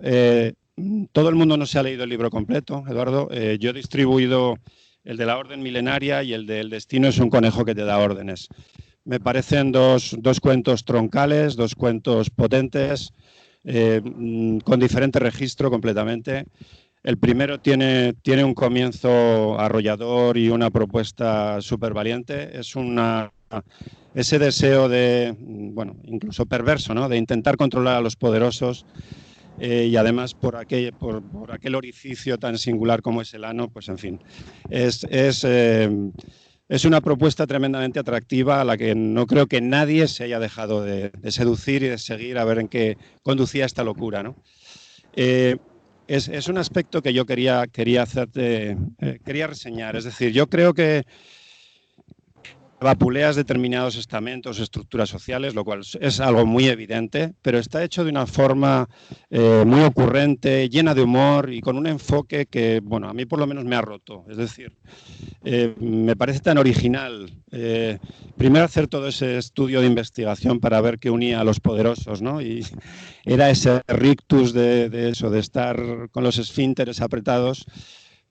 todo el mundo no se ha leído el libro completo, Eduardo. Yo he distribuido el de la Orden Milenaria y el del Destino es un conejo que te da órdenes. Me parecen dos cuentos troncales, dos cuentos potentes, con diferente registro completamente. El primero tiene un comienzo arrollador y una propuesta súper valiente. Es ese deseo de, bueno, incluso perverso, ¿no?, de intentar controlar a los poderosos y además por aquel orificio tan singular como es el ano, pues en fin, es una propuesta tremendamente atractiva a la que no creo que nadie se haya dejado de seducir y de seguir a ver en qué conducía esta locura, ¿no? Es un aspecto que yo quería reseñar. Es decir, yo creo que vapuleas determinados estamentos, estructuras sociales, lo cual es algo muy evidente, pero está hecho de una forma muy ocurrente, llena de humor y con un enfoque que, bueno, a mí por lo menos me ha roto. Es decir, me parece tan original. Primero hacer todo ese estudio de investigación para ver qué unía a los poderosos, ¿no? Y era ese rictus de eso, de estar con los esfínteres apretados.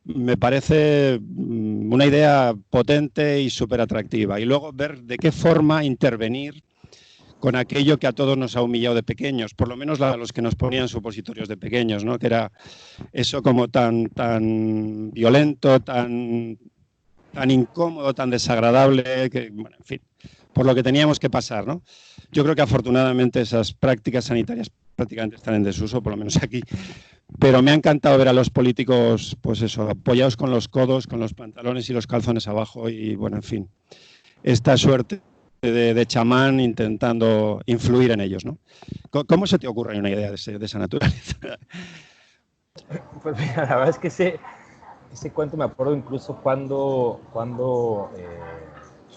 Me parece una idea potente y súper atractiva. Y luego ver de qué forma intervenir con aquello que a todos nos ha humillado de pequeños, por lo menos a los que nos ponían supositorios de pequeños, ¿no? Que era eso como tan violento, tan incómodo, tan desagradable, que, bueno, en fin, por lo que teníamos que pasar, ¿no? Yo creo que afortunadamente esas prácticas sanitarias prácticamente están en desuso, por lo menos aquí, pero me ha encantado ver a los políticos, pues eso, apoyados con los codos, con los pantalones y los calzones abajo y, bueno, en fin, esta suerte de chamán intentando influir en ellos, ¿no? ¿Cómo se te ocurre una idea de esa naturaleza? Pues mira, la verdad es que ese cuento me acuerdo incluso cuando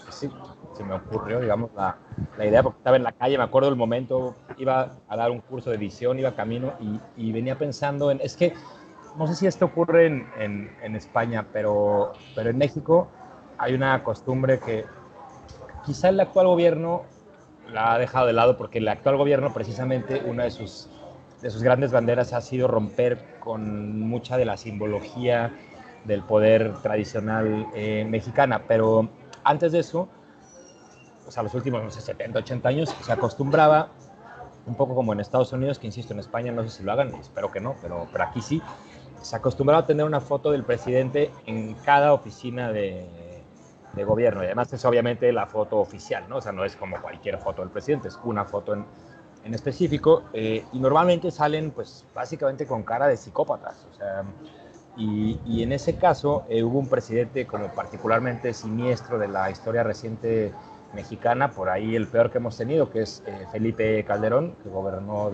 sí, se me ocurrió, digamos, la idea, porque estaba en la calle, me acuerdo del momento, iba a dar un curso de edición, iba camino y venía pensando es que, no sé si esto ocurre en España, pero en México hay una costumbre que quizá el actual gobierno la ha dejado de lado, porque el actual gobierno precisamente una de sus grandes banderas ha sido romper con mucha de la simbología del poder tradicional mexicana, pero antes de eso, o sea, los últimos, no sé, 70, 80 años, se acostumbraba, un poco como en Estados Unidos, que insisto, en España no sé si lo hagan, espero que no, pero aquí sí, se acostumbraba a tener una foto del presidente en cada oficina de gobierno, y además es obviamente la foto oficial, ¿no? O sea, no es como cualquier foto del presidente, es una foto en específico, y normalmente salen, pues, básicamente con cara de psicópatas, o sea, y en ese caso hubo un presidente como particularmente siniestro de la historia reciente mexicana, por ahí el peor que hemos tenido, que es Felipe Calderón, que gobernó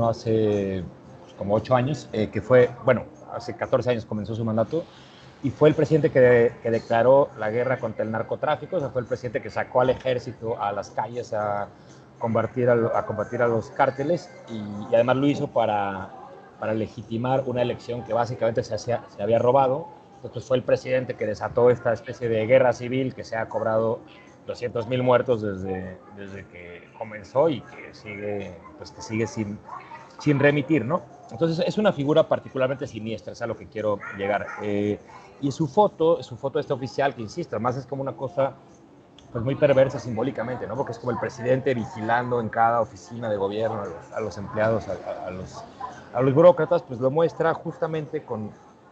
hace pues, como 8 años, que fue, bueno, hace 14 años comenzó su mandato, y fue el presidente que declaró la guerra contra el narcotráfico, o sea, fue el presidente que sacó al ejército a las calles a combatir a los cárteles, y además lo hizo para legitimar una elección que básicamente se había robado. Entonces fue el presidente que desató esta especie de guerra civil que se ha cobrado 200,000 muertos desde que comenzó y que sigue sin remitir, ¿no? Entonces es una figura particularmente siniestra, es a lo que quiero llegar. Y su foto esta oficial, que insisto, además es como una cosa pues muy perversa simbólicamente, ¿no? Porque es como el presidente vigilando en cada oficina de gobierno a los empleados, a los burócratas, pues lo muestra justamente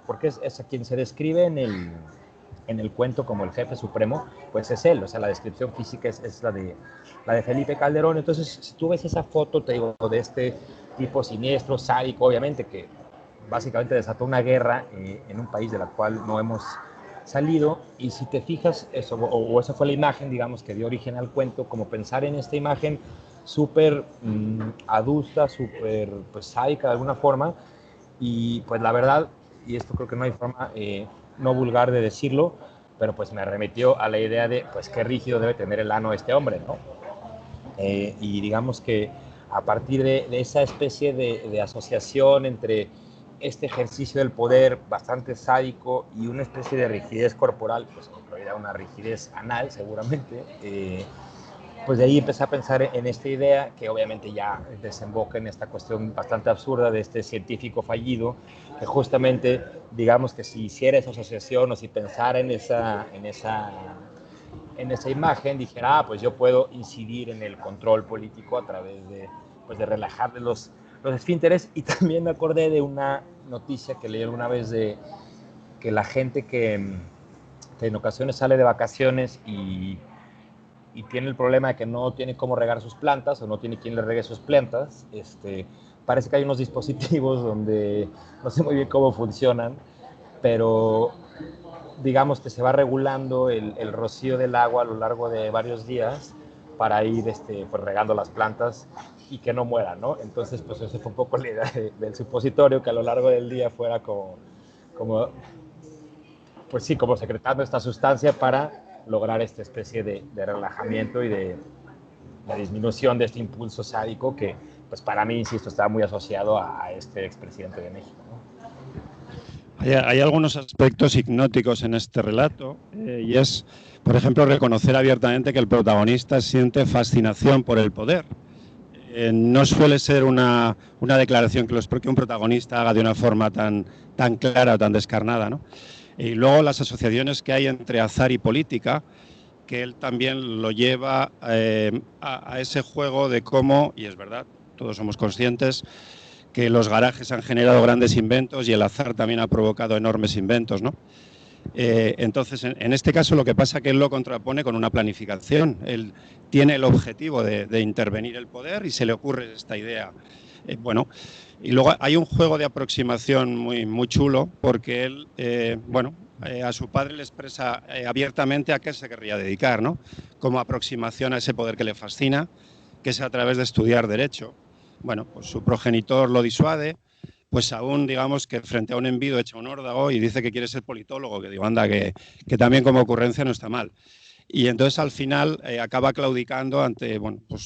porque es a quien se describe en el cuento como el jefe supremo, pues es él, o sea, la descripción física es la de Felipe Calderón. Entonces, si tú ves esa foto, te digo, de este tipo siniestro, sádico, obviamente, que básicamente desató una guerra en un país de la cual no hemos salido, y si te fijas, eso, o esa fue la imagen, digamos, que dio origen al cuento, como pensar en esta imagen súper adusta, súper pues, sádica de alguna forma, y pues la verdad, y esto creo que no hay forma no vulgar de decirlo, pero pues me remitió a la idea de, pues qué rígido debe tener el ano este hombre, ¿no? Y digamos que a partir de esa especie de asociación entre este ejercicio del poder bastante sádico y una especie de rigidez corporal, pues incluida una rigidez anal seguramente, pues de ahí empecé a pensar en esta idea que obviamente ya desemboca en esta cuestión bastante absurda de este científico fallido, que justamente, digamos que si hiciera esa asociación o si pensara en esa imagen, dijera, pues yo puedo incidir en el control político a través de relajar los esfínteres. Y también me acordé de una noticia que leí alguna vez de que la gente que en ocasiones sale de vacaciones y tiene el problema de que no tiene cómo regar sus plantas o no tiene quien le regue sus plantas, parece que hay unos dispositivos donde no sé muy bien cómo funcionan, pero digamos que se va regulando el rocío del agua a lo largo de varios días para ir pues regando las plantas y que no mueran, ¿no? Entonces, pues esa fue un poco la idea del supositorio, que a lo largo del día fuera pues sí, como secretando esta sustancia para lograr esta especie de relajamiento y de disminución de este impulso sádico que, pues para mí, insisto, estaba muy asociado a este expresidente de México, ¿no? Hay algunos aspectos hipnóticos en este relato y es, por ejemplo, reconocer abiertamente que el protagonista siente fascinación por el poder. No suele ser una declaración que un protagonista haga de una forma tan clara o tan descarnada, ¿no? Y luego las asociaciones que hay entre azar y política, que él también lo lleva a ese juego de cómo, y es verdad, todos somos conscientes, que los garajes han generado grandes inventos y el azar también ha provocado enormes inventos, ¿no? Entonces, en este caso lo que pasa es que él lo contrapone con una planificación. Él tiene el objetivo de intervenir el poder y se le ocurre esta idea. Bueno, y luego hay un juego de aproximación muy chulo porque él, a su padre le expresa abiertamente a qué se querría dedicar, ¿no? Como aproximación a ese poder que le fascina, que es a través de estudiar Derecho. Bueno, pues su progenitor lo disuade, pues aún digamos que frente a un envido echa un órdago y dice que quiere ser politólogo, que digo, anda, que también como ocurrencia no está mal. Y entonces al final acaba claudicando ante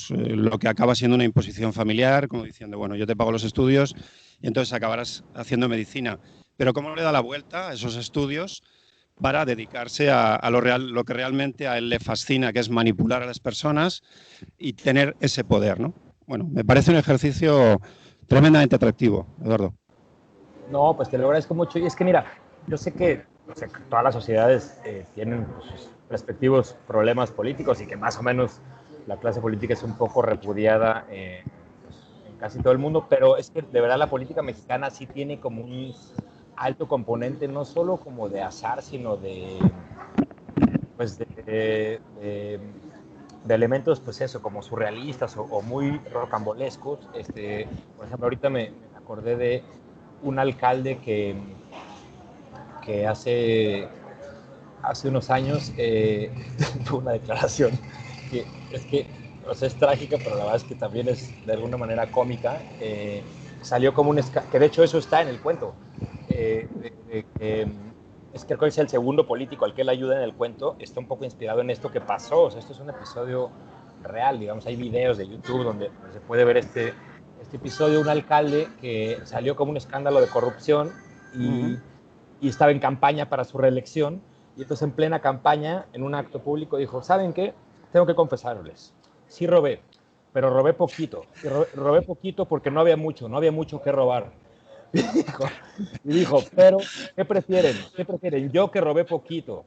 lo que acaba siendo una imposición familiar, como diciendo, bueno, yo te pago los estudios y entonces acabarás haciendo medicina. Pero ¿cómo le da la vuelta a esos estudios para dedicarse a lo que realmente a él le fascina, que es manipular a las personas y tener ese poder, ¿no? Bueno, me parece un ejercicio tremendamente atractivo, Eduardo. No, pues te lo agradezco mucho. Y es que mira, yo sé que todas las sociedades tienen sus respectivos problemas políticos y que más o menos la clase política es un poco repudiada en casi todo el mundo, pero es que de verdad la política mexicana sí tiene como un alto componente, no solo como de azar, sino de elementos, pues eso, como surrealistas o muy rocambolescos. Por ejemplo, ahorita me acordé de un alcalde que hace unos años tuvo una declaración que es trágica, pero la verdad es que también es de alguna manera cómica. Salió como que de hecho eso está en el cuento. Es que creo que es el segundo político al que él ayuda en el cuento, está un poco inspirado en esto que pasó. O sea, esto es un episodio real, digamos, hay videos de YouTube donde se puede ver este episodio de un alcalde que salió como un escándalo de corrupción y estaba en campaña para su reelección, y entonces en plena campaña, en un acto público, dijo, ¿saben qué? Tengo que confesarles, sí robé, pero robé poquito, robé poquito porque no había mucho que robar. Y dijo, pero ¿qué prefieren? Yo que robé poquito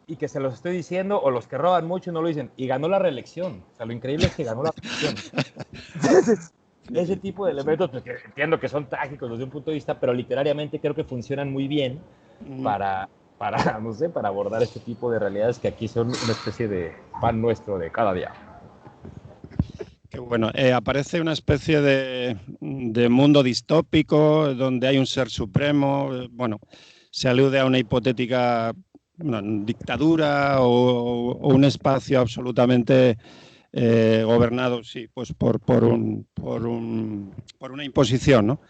y que se los estoy diciendo, o los que roban mucho y no lo dicen, y ganó la reelección. O sea, lo increíble es que ganó la reelección. Entonces, ese tipo de elementos, pues, que entiendo que son trágicos desde un punto de vista, pero literariamente creo que funcionan muy bien para abordar este tipo de realidades que aquí son una especie de pan nuestro de cada día. Qué bueno. Aparece una especie de mundo distópico donde hay un ser supremo. Bueno, se alude a una hipotética dictadura o un espacio absolutamente gobernado, sí, pues por una imposición, ¿no?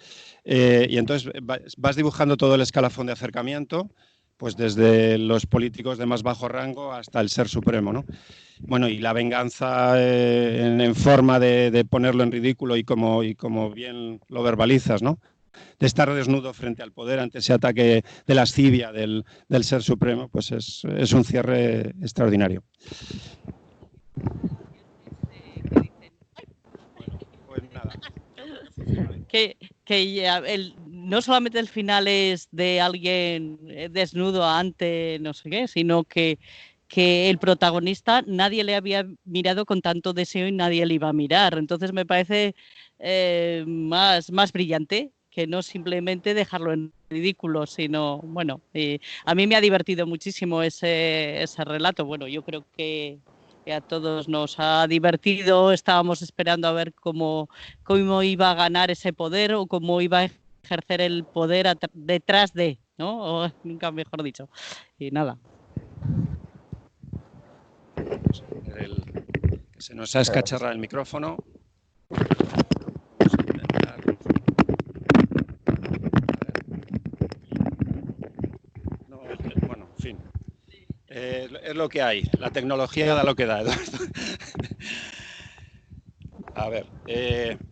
Y entonces vas dibujando todo el escalafón de acercamiento, pues desde los políticos de más bajo rango hasta el ser supremo, ¿no? Bueno, y la venganza en forma de ponerlo en ridículo y como bien lo verbalizas, ¿no? De estar desnudo frente al poder ante ese ataque de lascivia del Ser Supremo, pues es un cierre extraordinario. Pues nada. No solamente el final es de alguien desnudo ante no sé qué, sino que el protagonista nadie le había mirado con tanto deseo y nadie le iba a mirar. Entonces me parece más brillante que no simplemente dejarlo en ridículo, sino, bueno, a mí me ha divertido muchísimo ese relato. Bueno, yo creo que a todos nos ha divertido, estábamos esperando a ver cómo iba a ganar ese poder o cómo iba a ejercer el poder detrás de, ¿no? O, nunca mejor dicho. Y nada. Que se nos ha escacharrado el micrófono. No, bueno, en fin. Es lo que hay. La tecnología da lo que da, Eduardo. A ver,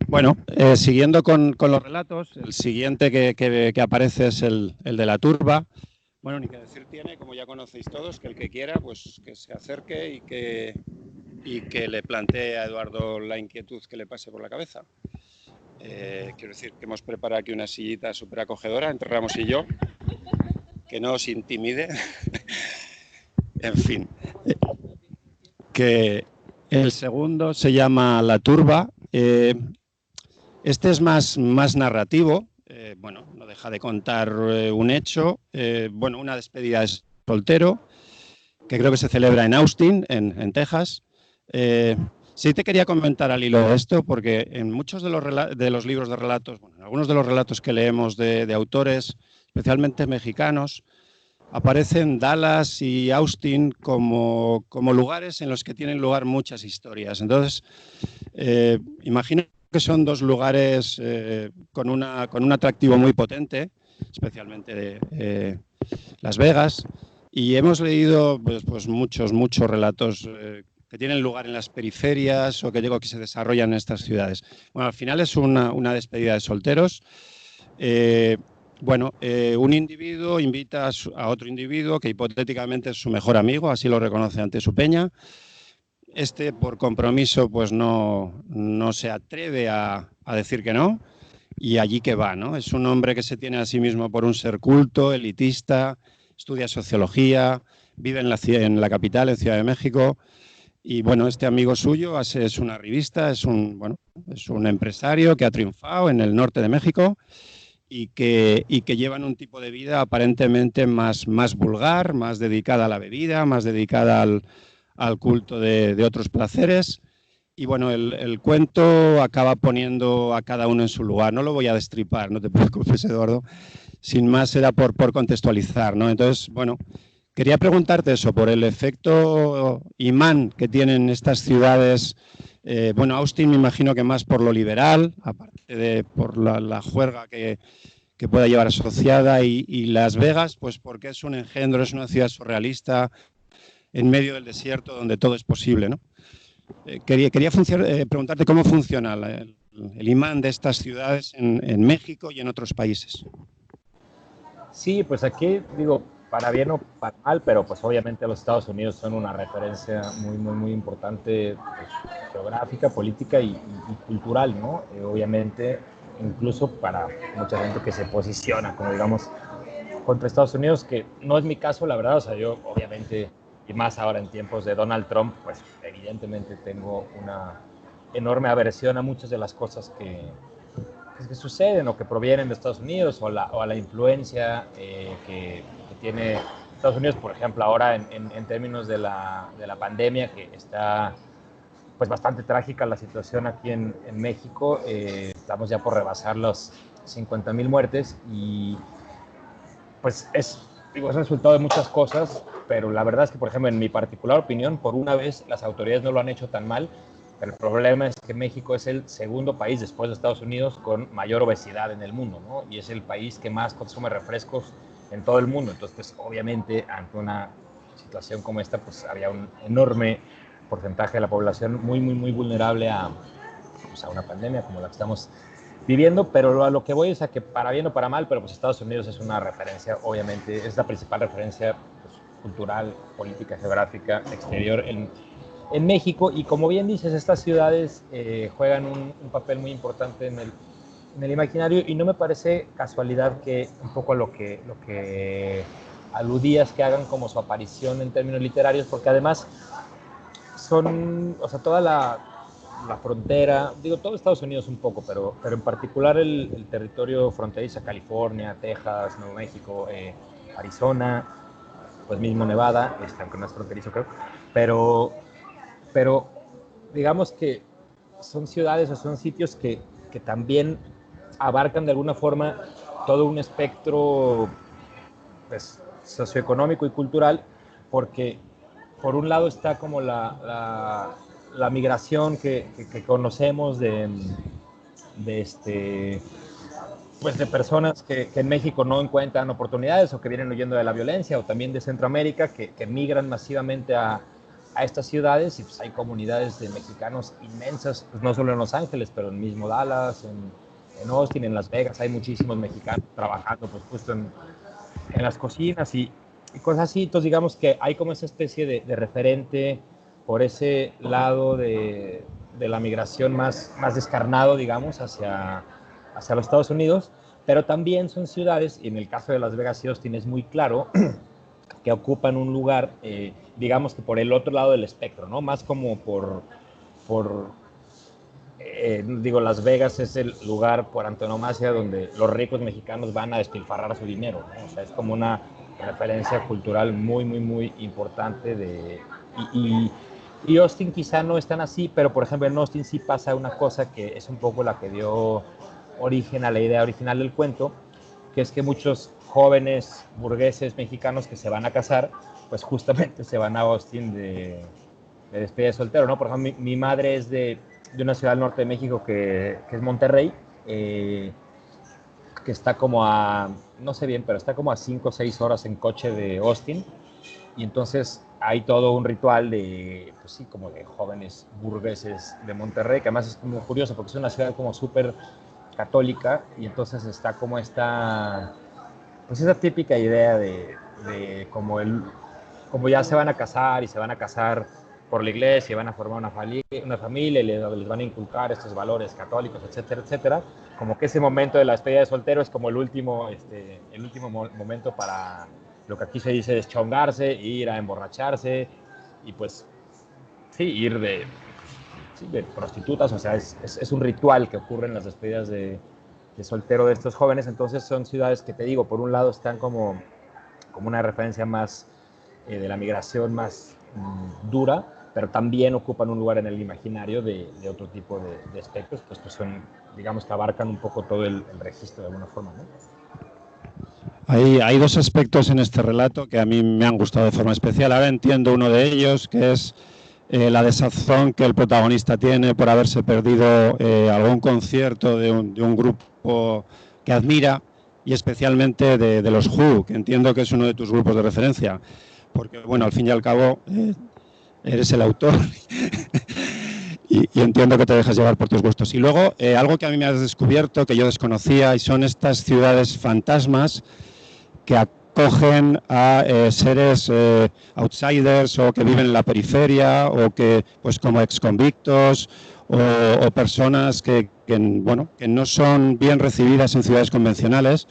bueno, siguiendo con los relatos, el siguiente que aparece es el de la turba. Bueno, ni que decir tiene, como ya conocéis todos, que el que quiera, pues que se acerque y que le plantee a Eduardo la inquietud que le pase por la cabeza. Quiero decir que hemos preparado aquí una sillita súper acogedora entre Ramos y yo, que no os intimide. En fin, que el segundo se llama La turba. Este es más narrativo. Bueno, no deja de contar un hecho. Bueno, una despedida de soltero, que creo que se celebra en Austin, en Texas. Sí te quería comentar al hilo de esto, porque en muchos de los libros de relatos, bueno, en algunos de los relatos que leemos de autores, especialmente mexicanos, aparecen Dallas y Austin como lugares en los que tienen lugar muchas historias. Entonces, imagino que son dos lugares con un atractivo muy potente, especialmente de Las Vegas, y hemos leído pues muchos relatos que tienen lugar en las periferias o que digo que se desarrollan en estas ciudades. Bueno, al final es una despedida de solteros. Un individuo invita a otro individuo que hipotéticamente es su mejor amigo, así lo reconoce ante su peña. Este, por compromiso, pues no se atreve a decir que no, y allí que va, ¿no? Es un hombre que se tiene a sí mismo por un ser culto, elitista, estudia sociología, vive en la capital, en Ciudad de México, y bueno, este amigo suyo es una revista, es un empresario que ha triunfado en el norte de México y que llevan un tipo de vida aparentemente más vulgar, más dedicada a la bebida, más dedicada al culto de otros placeres. Y bueno, el cuento acaba poniendo a cada uno en su lugar. No lo voy a destripar, no te preocupes, Eduardo. Sin más, era por contextualizar, ¿no? Entonces, bueno, quería preguntarte eso, por el efecto imán que tienen estas ciudades. Bueno, Austin me imagino que más por lo liberal, aparte de por la juerga que pueda llevar asociada, y Las Vegas, pues porque es un engendro, es una ciudad surrealista en medio del desierto donde todo es posible, ¿no? Quería preguntarte cómo funciona el imán de estas ciudades en México y en otros países. Sí, pues aquí, digo, para bien o para mal, pero pues obviamente los Estados Unidos son una referencia muy importante, pues, geográfica, política y cultural, ¿no? Obviamente, incluso para mucha gente que se posiciona, como digamos, contra Estados Unidos, que no es mi caso, la verdad. O sea, yo obviamente, y más ahora en tiempos de Donald Trump, pues evidentemente tengo una enorme aversión a muchas de las cosas que suceden o que provienen de Estados Unidos, o a la influencia que tiene Estados Unidos, por ejemplo, ahora en términos de la pandemia, que está pues bastante trágica la situación aquí en México. Estamos ya por rebasar los 50,000 muertes y pues es resultado de muchas cosas, pero la verdad es que, por ejemplo, en mi particular opinión, por una vez las autoridades no lo han hecho tan mal. Pero el problema es que México es el segundo país después de Estados Unidos con mayor obesidad en el mundo, ¿no? Y es el país que más consume refrescos en todo el mundo. Entonces, pues, obviamente, ante una situación como esta, pues había un enorme porcentaje de la población muy, muy, muy vulnerable pues, a una pandemia como la que estamos viviendo, pero a lo que voy es a que para bien o para mal, pero pues Estados Unidos es una referencia, obviamente, es la principal referencia pues, cultural, política, geográfica, exterior en México, y como bien dices, estas ciudades juegan un papel muy importante en el imaginario, y no me parece casualidad que un poco lo que aludías que hagan como su aparición en términos literarios, porque además son, o sea, toda la frontera, digo, todo Estados Unidos un poco, pero en particular el territorio fronterizo, California, Texas, Nuevo México, Arizona, pues mismo Nevada, aunque no es fronterizo creo, pero digamos que son ciudades o son sitios que también abarcan de alguna forma todo un espectro pues, socioeconómico y cultural, porque por un lado está como la migración que conocemos pues de personas que en México no encuentran oportunidades o que vienen huyendo de la violencia, o también de Centroamérica que migran masivamente a estas ciudades, y pues hay comunidades de mexicanos inmensas, pues no solo en Los Ángeles, pero en mismo Dallas, en Austin, en Las Vegas, hay muchísimos mexicanos trabajando pues justo en las cocinas y cosas así. Entonces digamos que hay como esa especie de referente por ese lado de la migración más descarnado, digamos, hacia los Estados Unidos, pero también son ciudades, y en el caso de Las Vegas y Austin es muy claro, que ocupan un lugar, digamos que por el otro lado del espectro, ¿no? Más como digo, Las Vegas es el lugar por antonomasia donde los ricos mexicanos van a despilfarrar su dinero, ¿no? O sea, es como una referencia cultural muy, muy, muy importante y Austin quizá no es tan así, pero por ejemplo en Austin sí pasa una cosa que es un poco la que dio origen a la idea original del cuento, que es que muchos jóvenes burgueses mexicanos que se van a casar, pues justamente se van a Austin de despedida de soltero, ¿no? Por ejemplo, mi madre es de una ciudad al norte de México que es Monterrey, que está como no sé bien, pero está como a 5 o 6 horas en coche de Austin, y entonces hay todo un ritual pues sí, como de jóvenes burgueses de Monterrey, que además es como curioso porque es una ciudad como súper católica, y entonces está como pues esa típica idea de como ya se van a casar y se van a casar por la iglesia, van a formar una familia y les van a inculcar estos valores católicos, etcétera, etcétera. Como que ese momento de la despedida de soltero es como el último momento para lo que aquí se dice deschongarse, ir a emborracharse y pues sí, ir de prostitutas, o sea, es un ritual que ocurre en las despedidas de soltero de estos jóvenes. Entonces son ciudades que te digo, por un lado están como una referencia más de la migración más dura, pero también ocupan un lugar en el imaginario de otro tipo de aspectos, pues que son, digamos, que abarcan un poco todo el registro de alguna forma, ¿no? Hay dos aspectos en este relato que a mí me han gustado de forma especial. Ahora entiendo uno de ellos, que es la desazón que el protagonista tiene por haberse perdido algún concierto de un grupo que admira, y especialmente de los Who, que entiendo que es uno de tus grupos de referencia, porque, bueno, al fin y al cabo eres el autor y entiendo que te dejas llevar por tus gustos. Y luego, algo que a mí me has descubierto, que yo desconocía, y son estas ciudades fantasmas que acogen a seres outsiders, o que viven en la periferia, o que, pues como exconvictos, o personas que no son bien recibidas en ciudades convencionales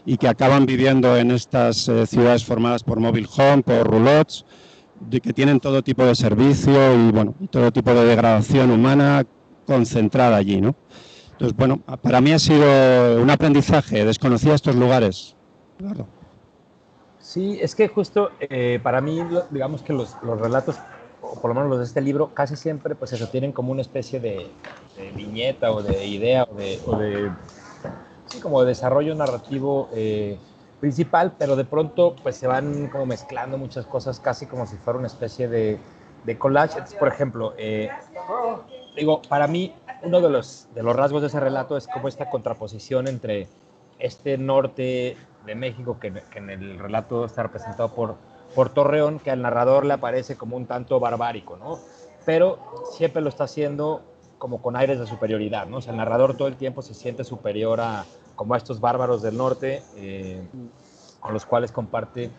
y que acaban viviendo en estas ciudades formadas por mobile home, por roulots, que tienen todo tipo de servicio y todo tipo de degradación humana concentrada allí, ¿no? Entonces, bueno, para mí ha sido un aprendizaje. Desconocía estos lugares. Claro. Sí, es que justo para mí, digamos que los relatos, o por lo menos los de este libro, casi siempre pues eso, tienen como una especie de viñeta o de idea sí, como de desarrollo narrativo principal, pero de pronto pues se van como mezclando muchas cosas, casi como si fuera una especie de collage. Entonces, por ejemplo, digo, para mí uno de los rasgos de ese relato es como esta contraposición entre este norte de México, que en el relato está representado por Torreón, que al narrador le aparece como un tanto barbárico, ¿no? pero siempre lo está haciendo como con aires de superioridad, ¿no? O sea, el narrador todo el tiempo se siente superior a como a estos bárbaros del norte, con los cuales comparte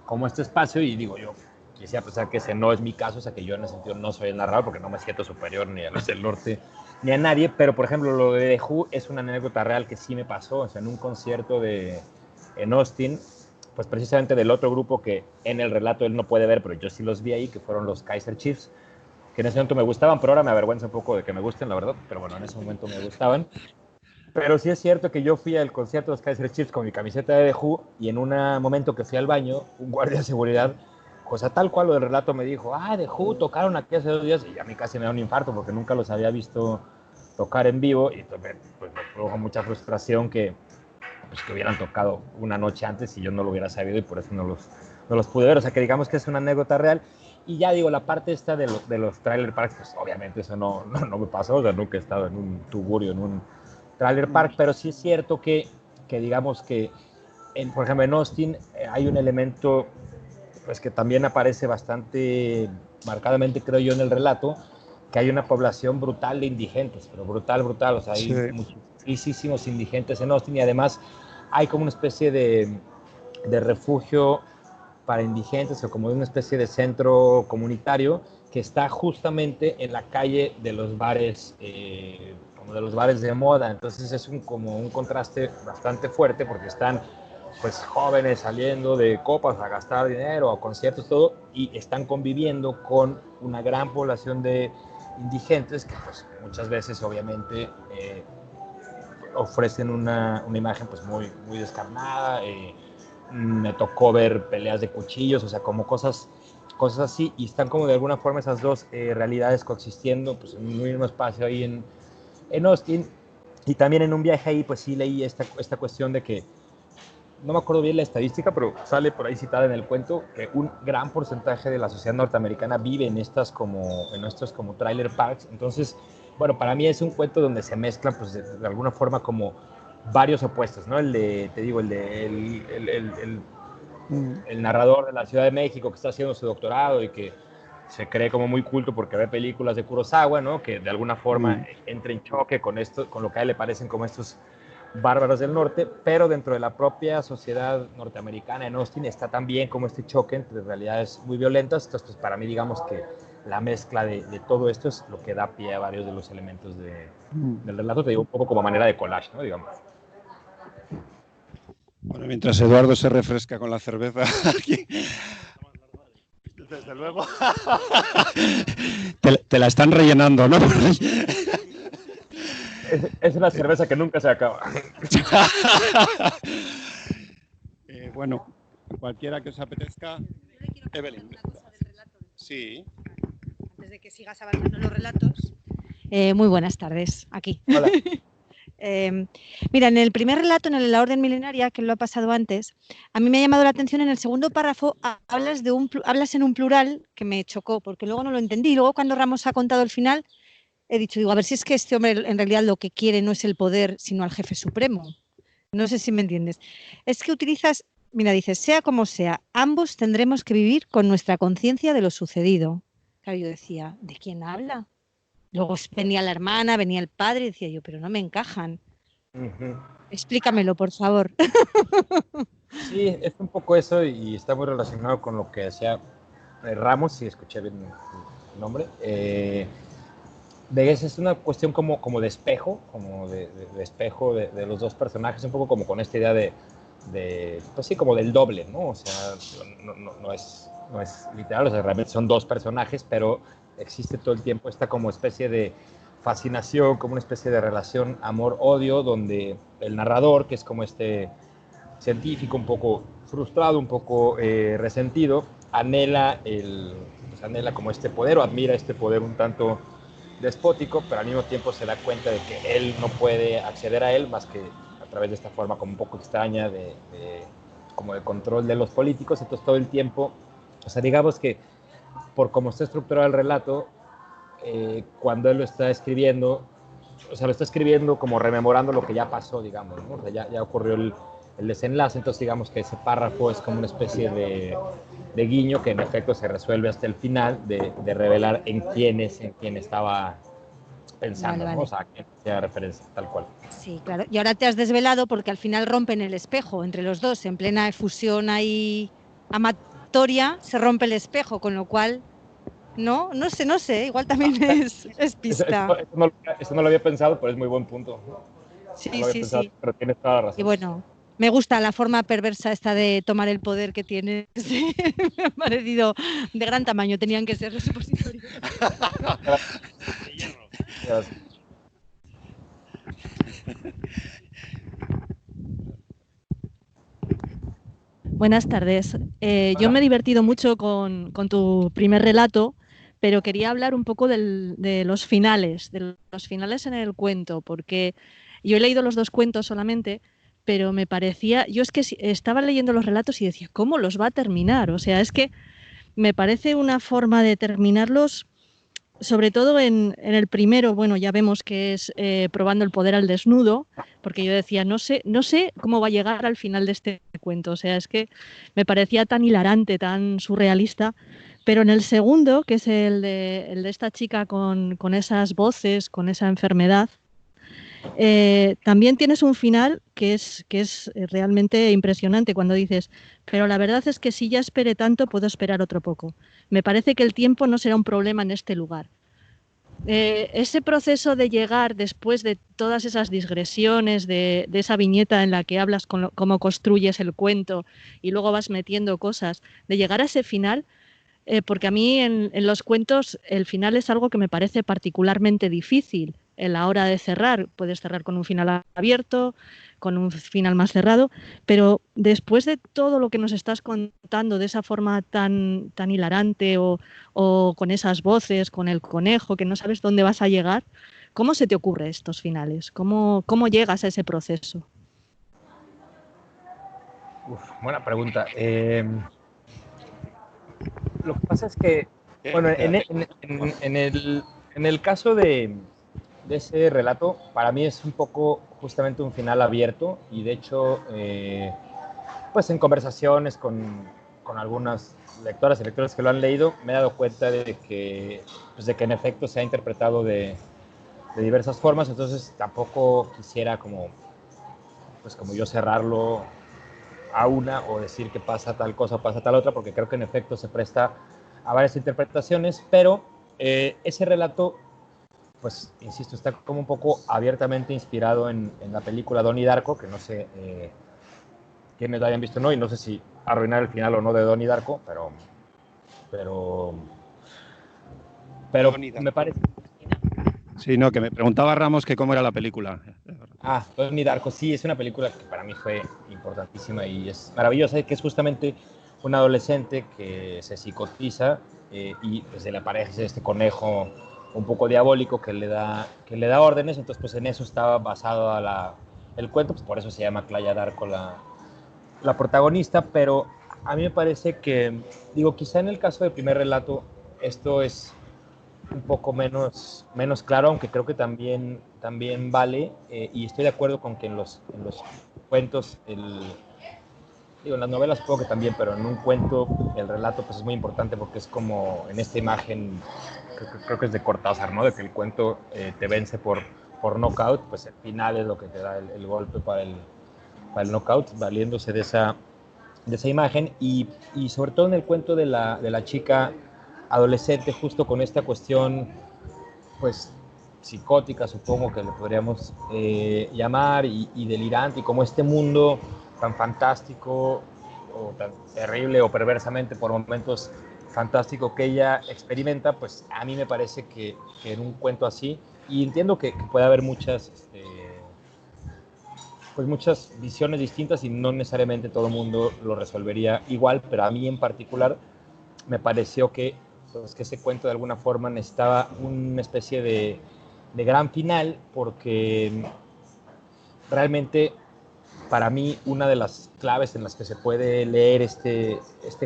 como este espacio, y digo, yo quisiera pensar que ese no es mi caso, o sea, que yo en ese sentido no soy el narrador, porque no me siento superior ni a los del norte, ni a nadie, pero por ejemplo, lo de The Who es una anécdota real que sí me pasó, o sea, en un concierto en Austin, pues precisamente del otro grupo que en el relato él no puede ver, pero yo sí los vi ahí, que fueron los Kaiser Chiefs, que en ese momento me gustaban, pero ahora me avergüenza un poco de que me gusten, la verdad, pero bueno, en ese momento me gustaban. Pero sí es cierto que yo fui al concierto de los Kaiser Chiefs con mi camiseta de The Who, y en un momento que fui al baño, un guardia de seguridad, cosa tal cual lo del relato, me dijo, The Who tocaron aquí hace 2 días, y a mí casi me da un infarto porque nunca los había visto tocar en vivo, y pues me produjo mucha frustración que hubieran tocado una noche antes y yo no lo hubiera sabido, y por eso no los pude ver. O sea, que digamos que es una anécdota real. Y ya digo, la parte esta de los trailer parks, pues obviamente eso no me pasó, o sea, nunca he estado en un tugurio, en un trailer park, pero sí es cierto que digamos que, por ejemplo, en Austin hay un elemento pues que también aparece bastante marcadamente, creo yo, en el relato, que hay una población brutal de indigentes, pero brutal, o sea, hay muchísimos indigentes en Austin, y además hay como una especie de refugio para indigentes, o como una especie de centro comunitario que está justamente en la calle de los bares, como de los bares de moda. Entonces es como un contraste bastante fuerte, porque están pues jóvenes saliendo de copas a gastar dinero, a conciertos, todo, y están conviviendo con una gran población de indigentes que pues muchas veces obviamente ofrecen una imagen pues muy descarnada. Me tocó ver peleas de cuchillos, o sea, como cosas así, y están como de alguna forma esas dos realidades coexistiendo pues en un mismo espacio ahí en Austin. Y también en un viaje ahí pues sí leí esta cuestión de que, no me acuerdo bien la estadística, pero sale por ahí citada en el cuento, que un gran porcentaje de la sociedad norteamericana vive en estos como trailer parks. Entonces, bueno, para mí es un cuento donde se mezclan pues de alguna forma como varios opuestos, ¿no? El narrador de la Ciudad de México que está haciendo su doctorado y que se cree como muy culto porque ve películas de Kurosawa, ¿no? Que de alguna forma entra en choque con lo que a él le parecen como estos bárbaros del norte, pero dentro de la propia sociedad norteamericana en Austin está también como este choque entre realidades muy violentas. Entonces, pues para mí, digamos que la mezcla de todo esto es lo que da pie a varios de los elementos del relato, te digo, un poco como manera de collage, ¿no? Digamos. Bueno, mientras Eduardo se refresca con la cerveza aquí. Desde luego. Te la están rellenando, ¿no? Es una cerveza que nunca se acaba. Bueno, cualquiera que os apetezca. Evelyn. Sí. Antes de que sigas avanzando en los relatos. Muy buenas tardes, aquí. Hola. Mira, en el primer relato, en la Orden Milenaria, que lo ha pasado antes, a mí me ha llamado la atención, en el segundo párrafo hablas en un plural que me chocó, porque luego no lo entendí. Y luego cuando Ramos ha contado el final, he dicho, a ver si es que este hombre en realidad lo que quiere no es el poder, sino al jefe supremo. No sé si me entiendes. Es que utilizas, mira, dices, sea como sea, ambos tendremos que vivir con nuestra conciencia de lo sucedido. Claro, yo decía, ¿de quién habla? Luego venía la hermana, venía el padre, y decía yo, pero no me encajan. Explícamelo, por favor. Sí, es un poco eso, y está muy relacionado con lo que decía Ramos, si escuché bien el nombre. Es una cuestión como de espejo, como de espejo de los dos personajes, un poco como con esta idea pues sí, como del doble, ¿no? O sea, no es literal, o sea, realmente son dos personajes, pero existe todo el tiempo esta como especie de fascinación, como una especie de relación amor-odio, donde el narrador, que es como este científico un poco frustrado, un poco resentido, anhela como este poder, o admira este poder un tanto despótico, pero al mismo tiempo se da cuenta de que él no puede acceder a él más que a través de esta forma como un poco extraña como de control de los políticos. Entonces todo el tiempo, o sea, digamos que por cómo está estructurado el relato, cuando él lo está escribiendo, o sea, lo está escribiendo como rememorando lo que ya pasó, digamos, ¿no? O sea, ya ocurrió el desenlace. Entonces digamos que ese párrafo es como una especie de guiño que en efecto se resuelve hasta el final de revelar en quién estaba pensando, Vale, ¿no? vale. O sea, que sea referencia tal cual. Sí, claro. Y ahora te has desvelado porque al final rompen el espejo entre los dos, en plena efusión ahí amatoria, se rompe el espejo, con lo cual, no sé, igual también es pista. Eso no lo había pensado, pero es muy buen punto. No Sí, lo había sí, pensado, sí. pero tienes toda la Y razón. bueno, me gusta la forma perversa esta de tomar el poder que tienes. Me ha parecido de gran tamaño, tenían que ser los supositorios. Gracias. Buenas tardes. Yo Hola. me he divertido mucho con tu primer relato, pero quería hablar un poco de los finales en el cuento, porque yo he leído los dos cuentos solamente, pero me parecía, yo es que estaba leyendo los relatos y decía, ¿cómo los va a terminar? O sea, es que me parece una forma de terminarlos, sobre todo en el primero, bueno, ya vemos que es probando el poder al desnudo, porque yo decía, no sé cómo va a llegar al final de este cuento. O sea, es que me parecía tan hilarante, tan surrealista. Pero en el segundo, que es el de esta chica con esas voces, con esa enfermedad, también tienes un final que es realmente impresionante cuando dices, pero la verdad es que si ya esperé tanto, puedo esperar otro poco. Me parece que el tiempo no será un problema en este lugar. Ese proceso de llegar después de todas esas digresiones, de esa viñeta en la que hablas cómo construyes el cuento y luego vas metiendo cosas, de llegar a ese final, porque a mí en los cuentos el final es algo que me parece particularmente difícil en la hora de cerrar. Puedes cerrar con un final abierto, con un final más cerrado, pero después de todo lo que nos estás contando de esa forma tan hilarante o con esas voces, con el conejo, que no sabes dónde vas a llegar, ¿cómo se te ocurre estos finales? ¿Cómo llegas a ese proceso? Buena pregunta. Lo que pasa es que, bueno, en el caso de ese relato, para mí es un poco justamente un final abierto y de hecho, pues en conversaciones con algunas lectoras y lectores que lo han leído, me he dado cuenta pues de que en efecto se ha interpretado de diversas formas, entonces tampoco quisiera pues como yo cerrarlo a una o decir que pasa tal cosa o pasa tal otra, porque creo que en efecto se presta a varias interpretaciones, pero ese relato, pues, insisto, está como un poco abiertamente inspirado en la película Donnie Darko, que no sé quiénes la hayan visto o no, y no sé si arruinar el final o no de Donnie Darko, pero Donnie me Darko. parece... Sí, no, que me preguntaba Ramos que cómo era la película. Donnie Darko, sí, es una película que para mí fue importantísima y es maravillosa, que es justamente un adolescente que se psicotiza y pues se le aparece este conejo un poco diabólico que le da órdenes, entonces pues en eso estaba basado el cuento, pues por eso se llama Claya Darko la protagonista, pero a mí me parece que, digo, quizá en el caso del primer relato esto es un poco menos claro, aunque creo que también vale, y estoy de acuerdo con que en los cuentos, digo, en las novelas supongo que también, pero en un cuento el relato pues es muy importante porque es como en esta imagen, creo que es de Cortázar, ¿no? De que el cuento te vence por knockout, pues el final es lo que te da el golpe para el knockout, valiéndose de esa imagen y sobre todo en el cuento de la chica adolescente, justo con esta cuestión, pues, psicótica, supongo que le podríamos llamar, y delirante, y como este mundo tan fantástico, o tan terrible, o perversamente por momentos fantástico que ella experimenta, pues a mí me parece que en un cuento así, y entiendo que puede haber pues muchas visiones distintas y no necesariamente todo el mundo lo resolvería igual, pero a mí en particular me pareció pues, que ese cuento de alguna forma necesitaba una especie de gran final porque realmente para mí una de las claves en las que se puede leer este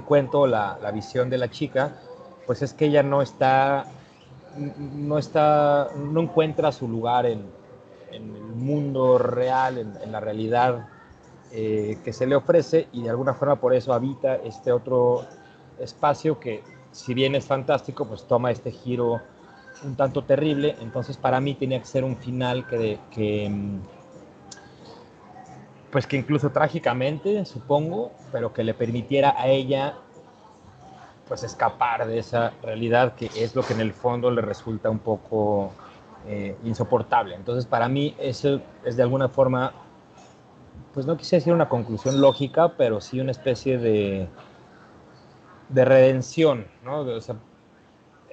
cuento, la visión de la chica, pues es que ella no encuentra su lugar en el mundo real, en la realidad que se le ofrece y de alguna forma por eso habita espacio que, si bien es fantástico, pues toma este giro un tanto terrible. Entonces para mí tenía que ser un final pues que incluso trágicamente, supongo, pero que le permitiera a ella pues escapar de esa realidad que es lo que en el fondo le resulta un poco insoportable. Entonces para mí eso es de alguna forma, pues no quise decir una conclusión lógica, pero sí una especie de redención, ¿no? O sea,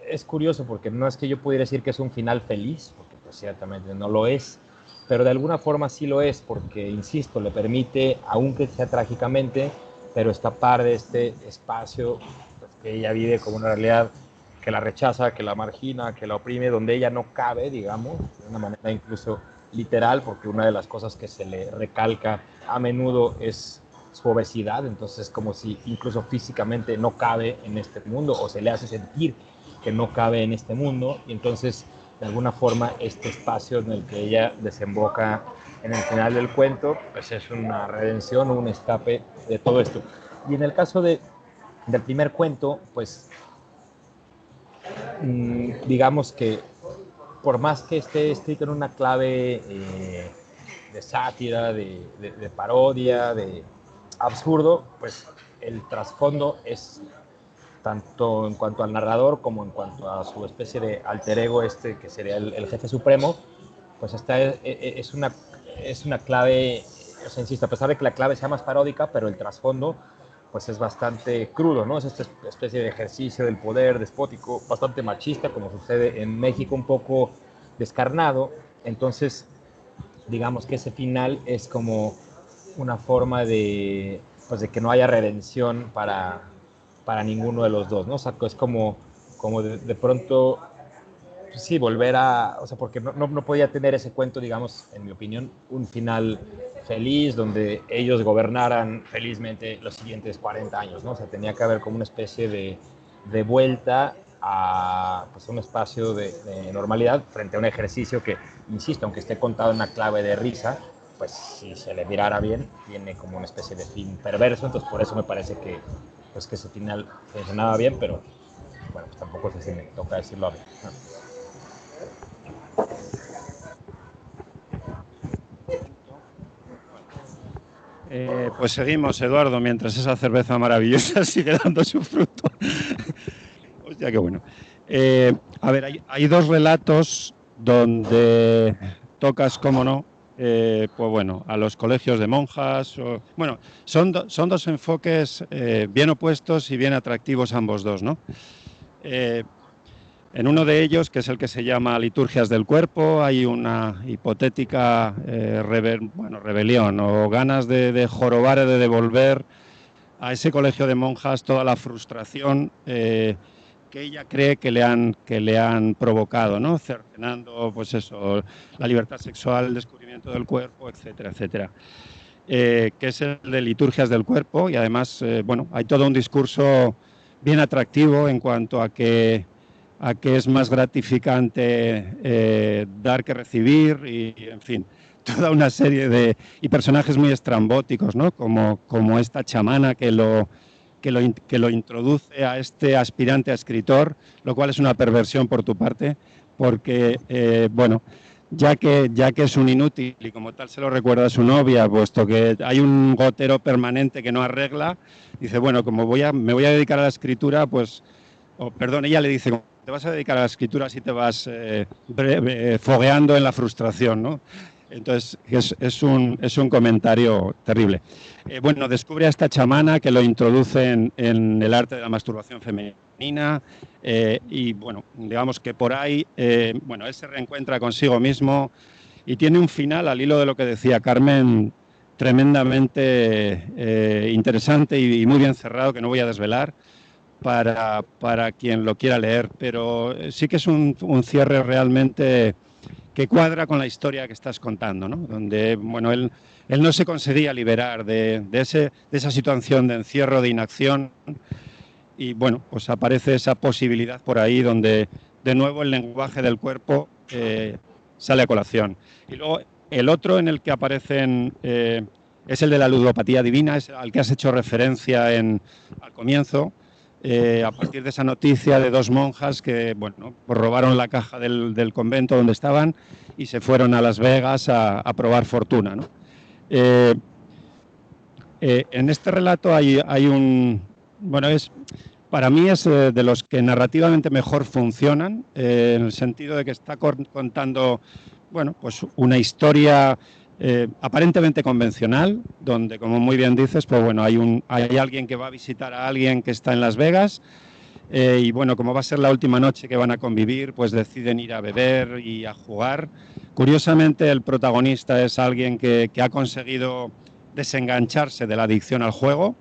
es curioso porque no es que yo pudiera decir que es un final feliz, porque pues ciertamente no lo es, pero de alguna forma sí lo es, porque, insisto, le permite, aunque sea trágicamente, pero escapar de este espacio pues, que ella vive como una realidad que la rechaza, que la margina, que la oprime, donde ella no cabe, digamos, de una manera incluso literal, porque una de las cosas que se le recalca a menudo es su obesidad, entonces es como si incluso físicamente no cabe en este mundo, o se le hace sentir que no cabe en este mundo, y entonces de alguna forma este espacio en el que ella desemboca en el final del cuento, pues es una redención o un escape de todo esto. Y en el caso del primer cuento, pues digamos que por más que esté escrito en una clave de sátira, de parodia, de absurdo, pues el trasfondo es tanto en cuanto al narrador como en cuanto a su especie de alter ego que sería el jefe supremo, pues es una clave, o sea, insisto, a pesar de que la clave sea más paródica, pero el trasfondo pues es bastante crudo, ¿no? Es esta especie de ejercicio del poder despótico, bastante machista, como sucede en México, un poco descarnado. Entonces, digamos que ese final es como una forma pues de que no haya redención para ninguno de los dos, ¿no? O sea, es como de pronto, pues sí, volver o sea, porque no podía tener ese cuento, digamos, en mi opinión, un final feliz, donde ellos gobernaran felizmente los siguientes 40 años, ¿no? O sea, tenía que haber como una especie de vuelta a pues, un espacio de normalidad frente a un ejercicio que, insisto, aunque esté contado en una clave de risa, pues si se le mirara bien, tiene como una especie de fin perverso, entonces por eso me parece que ese final funcionaba bien, pero bueno, pues tampoco sé si me toca decirlo a mí, ¿no? Pues seguimos, Eduardo, mientras esa cerveza maravillosa sigue dando su fruto. Hostia, qué bueno. A ver, hay dos relatos donde tocas, cómo no, pues bueno, a los colegios de monjas. Bueno, son dos enfoques bien opuestos y bien atractivos ambos dos, ¿no? En uno de ellos, que es el que se llama Liturgias del Cuerpo, hay una hipotética rebelión o ganas de jorobar o de devolver a ese colegio de monjas toda la frustración que ella cree que le han provocado, ¿no? Cercenando, pues eso, la libertad sexual, el descubrimiento del cuerpo, etcétera, etcétera. Que es el de Liturgias del Cuerpo, y además, bueno, hay todo un discurso bien atractivo en cuanto a que es más gratificante dar que recibir, y en fin, toda una serie y personajes muy estrambóticos, ¿no? Como esta chamana que lo introduce a este aspirante a escritor, lo cual es una perversión por tu parte, porque, bueno, ya que es un inútil y como tal se lo recuerda a su novia, puesto que hay un gotero permanente que no arregla, dice, bueno, como me voy a dedicar a la escritura, pues, perdón, ella le dice, te vas a dedicar a la escritura si te vas fogueando en la frustración, ¿no? Entonces, es un comentario terrible. Bueno, descubre a esta chamana que lo introduce en el arte de la masturbación femenina, y, bueno, digamos que por ahí, bueno, él se reencuentra consigo mismo y tiene un final, al hilo de lo que decía Carmen, tremendamente interesante y muy bien cerrado, que no voy a desvelar, para quien lo quiera leer, pero sí que es un cierre realmente que cuadra con la historia que estás contando, ¿no? Donde, bueno, él no se conseguía liberar de esa situación de encierro, de inacción, y, bueno, pues aparece esa posibilidad por ahí donde, de nuevo, el lenguaje del cuerpo sale a colación. Y luego, el otro en el que aparecen es el de la ludopatía divina, es al que has hecho referencia al comienzo. a partir de esa noticia de 2 monjas que, bueno, pues robaron la caja del convento donde estaban y se fueron a Las Vegas a probar fortuna, ¿no? En este relato hay un... Bueno, para mí es de los que narrativamente mejor funcionan, en el sentido de que está contando, bueno, pues una historia aparentemente convencional, donde, como muy bien dices, pues bueno, hay alguien que va a visitar a alguien que está en Las Vegas, y bueno, como va a ser la última noche que van a convivir, pues deciden ir a beber y a jugar. Curiosamente, el protagonista es alguien que ha conseguido desengancharse de la adicción al juego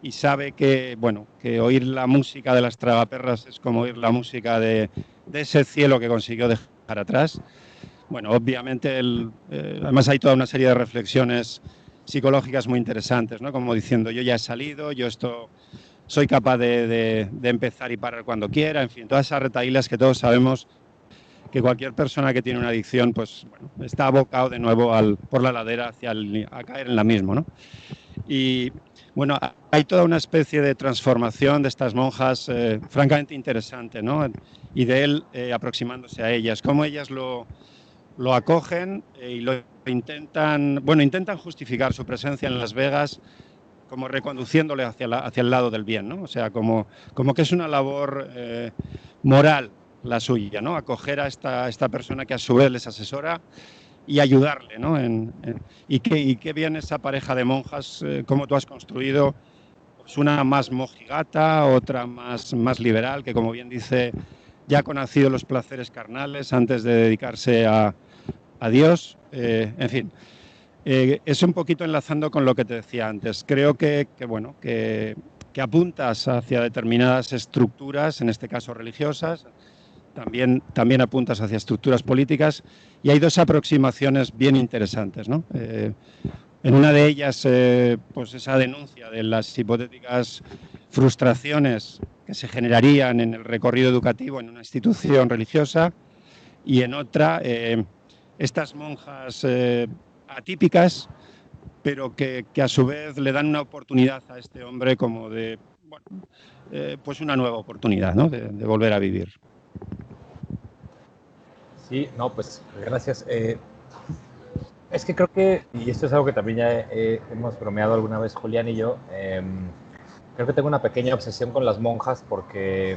y sabe que, bueno, que oír la música de las tragaperras es como oír la música de ese cielo que consiguió dejar atrás. Bueno, obviamente, además hay toda una serie de reflexiones psicológicas muy interesantes, ¿no? Como diciendo, yo ya he salido, soy capaz de empezar y parar cuando quiera, en fin, todas esas retahílas que todos sabemos que cualquier persona que tiene una adicción, pues bueno, está abocado de nuevo por la ladera a caer en la misma, ¿no? Y bueno, hay toda una especie de transformación de estas monjas francamente interesante, ¿no? Y de él aproximándose a ellas, cómo ellas lo acogen y lo intentan justificar su presencia en Las Vegas como reconduciéndole hacia el lado del bien, ¿no? O sea, como que es una labor moral la suya, ¿no? Acoger a esta persona que a su vez les asesora y ayudarle, ¿no? Y qué bien esa pareja de monjas, cómo tú has construido, pues una más mojigata, otra más liberal, que como bien dice, ya ha conocido los placeres carnales antes de dedicarse a Dios, en fin. Es un poquito enlazando con lo que te decía antes. Creo que apuntas hacia determinadas estructuras, en este caso religiosas, también apuntas hacia estructuras políticas, y hay 2 aproximaciones bien interesantes, ¿no? En una de ellas, pues esa denuncia de las hipotéticas frustraciones que se generarían en el recorrido educativo en una institución religiosa, y en otra, estas monjas atípicas, pero que a su vez le dan una oportunidad a este hombre como de, bueno, pues una nueva oportunidad, ¿no? de volver a vivir. Sí, no, pues gracias. Es que creo que, y esto es algo que también ya hemos bromeado alguna vez Julián y yo, creo que tengo una pequeña obsesión con las monjas porque,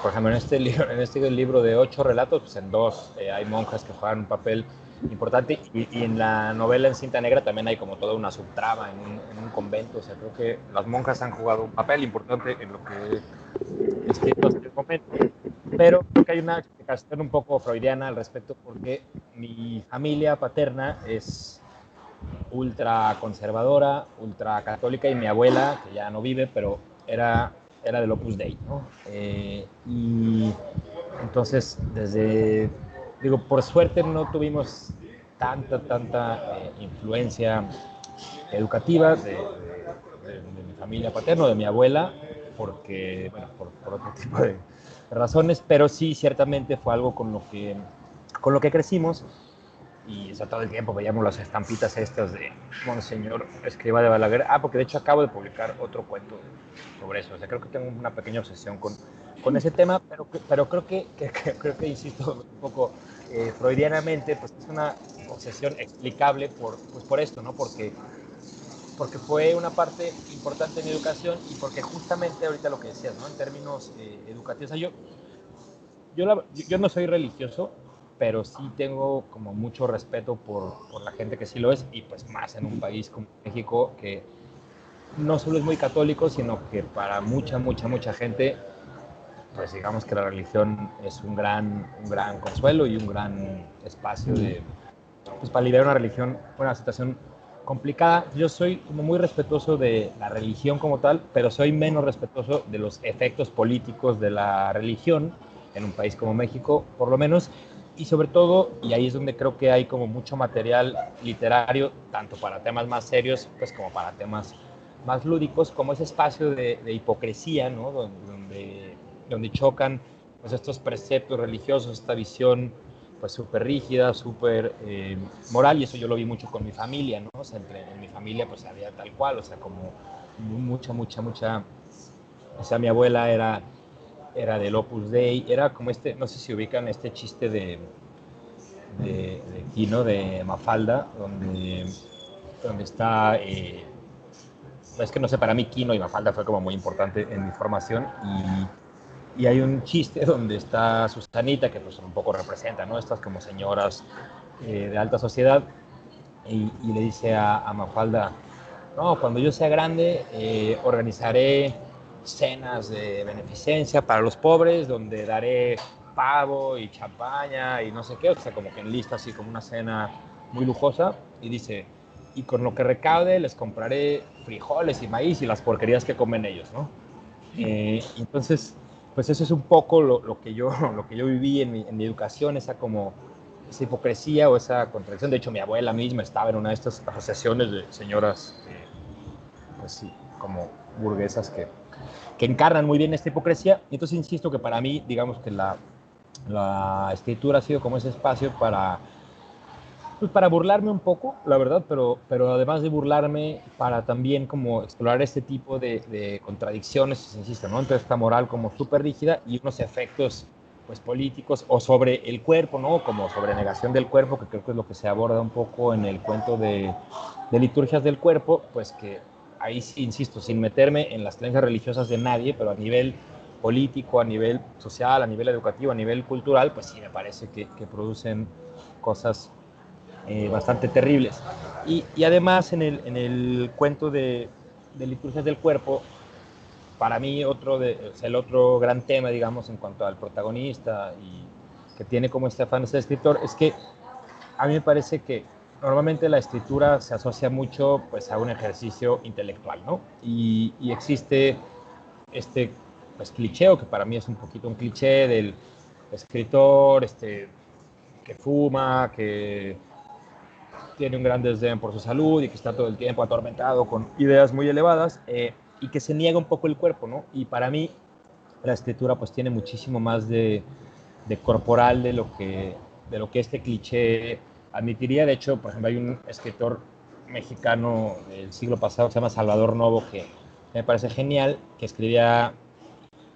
por ejemplo, en este libro de 8 relatos, pues en 2 hay monjas que juegan un papel importante, y en la novela En Cinta Negra también hay como toda una subtrama en un convento. O sea, creo que las monjas han jugado un papel importante en lo que he escrito hasta el momento, pero creo que hay una explicación un poco freudiana al respecto, porque mi familia paterna es ultra conservadora, ultra católica, y mi abuela, que ya no vive, pero era del Opus Dei, ¿no? Y entonces, por suerte no tuvimos tanta influencia educativa de mi familia paterna, de mi abuela, porque, bueno, por otro tipo de razones, pero sí, ciertamente fue algo con lo que crecimos. Y todo el tiempo veíamos las estampitas estas de Monseñor Escrivá de Balaguer. Porque de hecho acabo de publicar otro cuento sobre eso. O sea, creo que tengo una pequeña obsesión con ese tema, pero creo que insisto un poco freudianamente, pues es una obsesión explicable por esto, ¿no? Porque fue una parte importante de mi educación, y porque justamente ahorita lo que decías, ¿no? En términos educativos, o sea, yo no soy religioso, pero sí tengo como mucho respeto por la gente que sí lo es, y pues más en un país como México, que no solo es muy católico, sino que para mucha gente, pues digamos que la religión es un gran consuelo y un gran espacio pues para liberar una religión, una situación complicada. Yo soy como muy respetuoso de la religión como tal, pero soy menos respetuoso de los efectos políticos de la religión en un país como México, por lo menos. Y sobre todo, y ahí es donde creo que hay como mucho material literario, tanto para temas más serios, pues como para temas más lúdicos, como ese espacio de hipocresía, ¿no? Donde chocan pues estos preceptos religiosos, esta visión pues súper rígida, súper moral, y eso yo lo vi mucho con mi familia, ¿no? O sea, en mi familia pues había tal cual, o sea, como mucha O sea, mi abuela era del Opus Dei, era como no sé si ubican este chiste de Quino, de Mafalda, donde está, es que no sé, para mí Quino y Mafalda fue como muy importante en mi formación, y hay un chiste donde está Susanita, que pues un poco representa, ¿no? Estas como señoras de alta sociedad, y le dice a Mafalda, no, cuando yo sea grande organizaré cenas de beneficencia para los pobres, donde daré pavo y champaña y no sé qué, o sea, como que enlista así como una cena muy lujosa, y dice, y con lo que recaude les compraré frijoles y maíz y las porquerías que comen ellos, ¿no? Y entonces, pues eso es un poco lo que yo viví en mi educación, esa hipocresía o esa contradicción. De hecho, mi abuela misma estaba en una de estas asociaciones de señoras, pues sí, como burguesas que encarnan muy bien esta hipocresía. Y entonces insisto que para mí, digamos que la escritura ha sido como ese espacio pues para burlarme un poco, la verdad, pero además de burlarme, para también como explorar este tipo de contradicciones, si se insiste, ¿no? Entre esta moral como súper rígida y unos efectos pues políticos o sobre el cuerpo, ¿no? Como sobre negación del cuerpo, que creo que es lo que se aborda un poco en el cuento de liturgias del cuerpo, pues que ahí sí, insisto, sin meterme en las creencias religiosas de nadie, pero a nivel político, a nivel social, a nivel educativo, a nivel cultural, pues sí me parece que producen cosas bastante terribles. Y además en el cuento de liturgias del cuerpo, para mí o sea, el otro gran tema, digamos, en cuanto al protagonista y que tiene como este afán de ser escritor, es que a mí me parece que normalmente la escritura se asocia mucho pues a un ejercicio intelectual, ¿no? Y existe este pues, cliché, o que para mí es un poquito un cliché del escritor que fuma, que tiene un gran desdén por su salud y que está todo el tiempo atormentado con ideas muy elevadas, y que se niega un poco el cuerpo, ¿no? Y para mí la escritura pues tiene muchísimo más de corporal de lo que este cliché admitiría. De hecho, por ejemplo, hay un escritor mexicano del siglo pasado que se llama Salvador Novo, que me parece genial, que escribía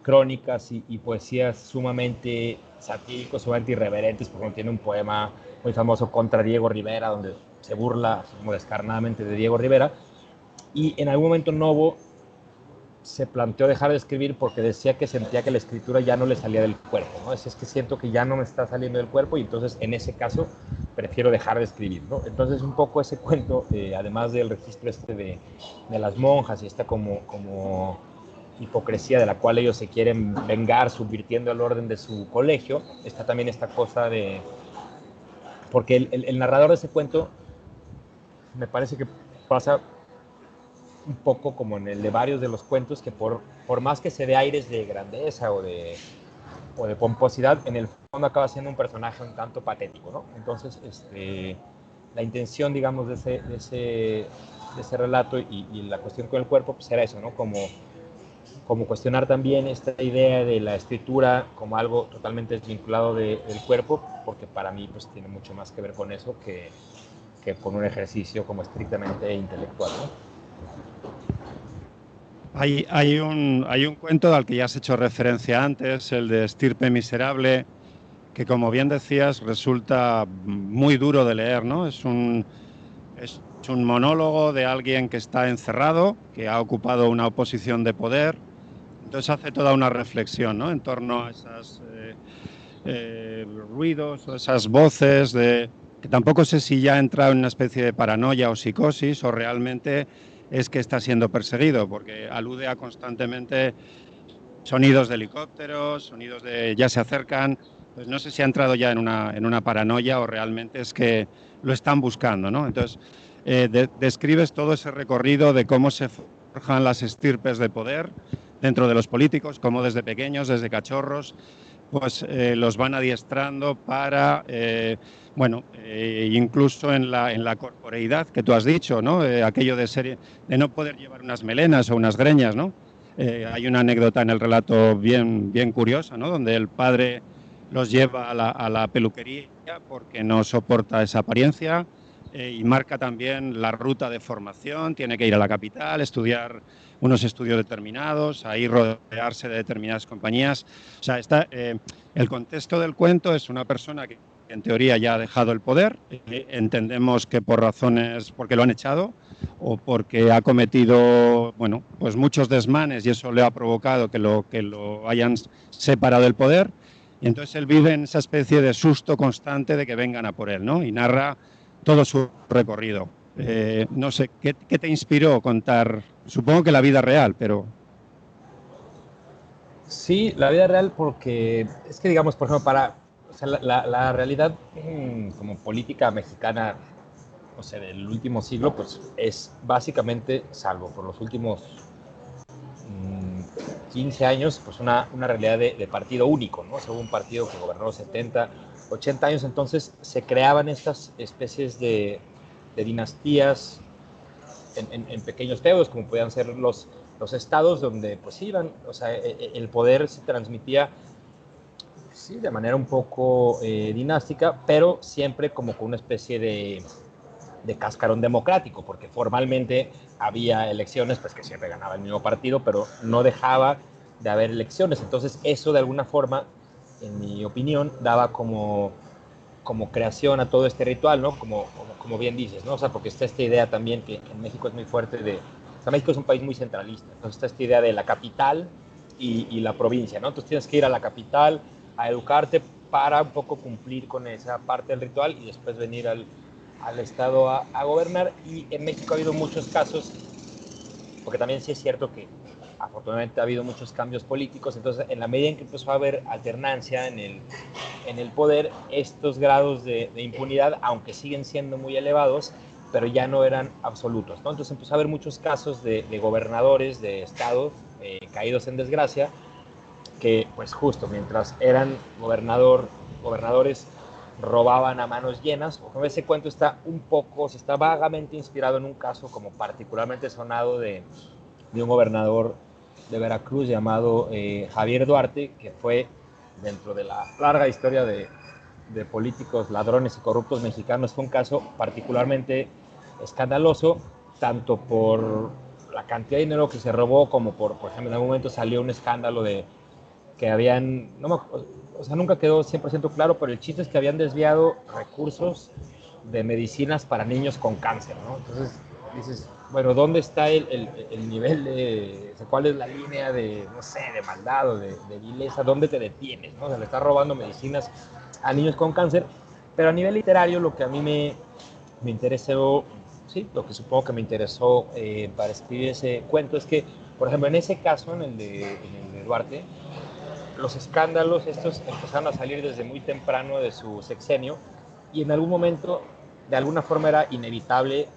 crónicas y poesías sumamente satíricos, sumamente irreverentes, porque tiene un poema muy famoso contra Diego Rivera, donde se burla como descarnadamente de Diego Rivera. Y en algún momento Novo se planteó dejar de escribir porque decía que sentía que la escritura ya no le salía del cuerpo, ¿no? Es que siento que ya no me está saliendo del cuerpo, y entonces en ese caso prefiero dejar de escribir, ¿no? Entonces un poco ese cuento, además del registro de las monjas y esta como hipocresía de la cual ellos se quieren vengar subvirtiendo el orden de su colegio, está también esta cosa porque el narrador de ese cuento me parece que pasa un poco como en el de varios de los cuentos, que por más que se dé aires de grandeza o de pomposidad, en el fondo acaba siendo un personaje un tanto patético, ¿no? Entonces, la intención, digamos, de ese relato y la cuestión con el cuerpo, pues era eso, ¿no? Como cuestionar también esta idea de la escritura como algo totalmente desvinculado del cuerpo, porque para mí pues tiene mucho más que ver con eso que con un ejercicio como estrictamente intelectual, ¿no? Hay un cuento al que ya has hecho referencia antes, el de Estirpe Miserable, que como bien decías resulta muy duro de leer, ¿no? Es un monólogo de alguien que está encerrado, que ha ocupado una posición de poder. Entonces hace toda una reflexión, ¿no? En torno a esos ruidos o esas voces que tampoco sé si ya ha entrado en una especie de paranoia o psicosis, o realmente es que está siendo perseguido, porque alude a constantemente sonidos de helicópteros, sonidos de ya se acercan. Pues no sé si ha entrado ya en una paranoia o realmente es que lo están buscando, ¿no? Entonces describes todo ese recorrido de cómo se forjan las estirpes de poder dentro de los políticos, cómo desde pequeños, desde cachorros, pues los van adiestrando para, incluso en la corporeidad que tú has dicho, ¿no? Aquello de no poder llevar unas melenas o unas greñas, ¿no? Hay una anécdota en el relato bien curiosa, ¿no? Donde el padre los lleva a la peluquería porque no soporta esa apariencia, y marca también la ruta de formación. Tiene que ir a la capital, estudiar unos estudios determinados, ahí rodearse de determinadas compañías. O sea, el contexto del cuento es una persona que en teoría ya ha dejado el poder, entendemos que por razones, porque lo han echado o porque ha cometido, bueno, pues muchos desmanes y eso le ha provocado que lo hayan separado del poder, y entonces él vive en esa especie de susto constante de que vengan a por él, ¿no? Y narra todo su recorrido. No sé, ¿qué te inspiró contar? Supongo que la vida real, pero... Sí, la vida real, porque es que, digamos, por ejemplo, o sea, la realidad como política mexicana, o sea, del último siglo, pues es básicamente, salvo por los últimos 15 años, pues una realidad de partido único, ¿no? O sea, hubo un partido que gobernó 70, 80 años, entonces se creaban estas especies de dinastías en pequeños feudos, como podían ser los estados, donde pues iban, o sea, el poder se transmitía, sí, de manera un poco dinástica, pero siempre como con una especie de cascarón democrático, porque formalmente había elecciones, pues que siempre ganaba el mismo partido, pero no dejaba de haber elecciones. Entonces eso de alguna forma, en mi opinión, daba como creación a todo este ritual, ¿no? Como bien dices, ¿no? O sea, porque está esta idea también que en México es muy fuerte o sea, México es un país muy centralista, entonces está esta idea de la capital y la provincia, ¿no? Entonces tienes que ir a la capital a educarte para un poco cumplir con esa parte del ritual y después venir al Estado a gobernar. Y en México ha habido muchos casos, porque también sí es cierto que afortunadamente ha habido muchos cambios políticos, entonces en la medida en que empezó a haber alternancia en el poder, estos grados de impunidad, aunque siguen siendo muy elevados, pero ya no eran absolutos, ¿no? Entonces empezó a haber muchos casos de gobernadores de estados caídos en desgracia, que pues justo mientras eran gobernadores robaban a manos llenas. Como ese cuento está se está vagamente inspirado en un caso como particularmente sonado de un gobernador de Veracruz llamado Javier Duarte, que fue, dentro de la larga historia de políticos ladrones y corruptos mexicanos, fue un caso particularmente escandaloso, tanto por la cantidad de dinero que se robó, como por ejemplo, en algún momento salió un escándalo de que habían, o sea, nunca quedó 100% claro, pero el chiste es que habían desviado recursos de medicinas para niños con cáncer, ¿no? Entonces dices, bueno, ¿dónde está el nivel cuál es la línea de, no sé, de maldad o de vileza? ¿Dónde te detienes, no? O sea, le estás robando medicinas a niños con cáncer. Pero a nivel literario, lo que a mí me interesó, sí, lo que supongo que me interesó para escribir ese cuento es que, por ejemplo, en ese caso, en el de Duarte, los escándalos estos empezaron a salir desde muy temprano de su sexenio, y en algún momento, de alguna forma, era inevitable.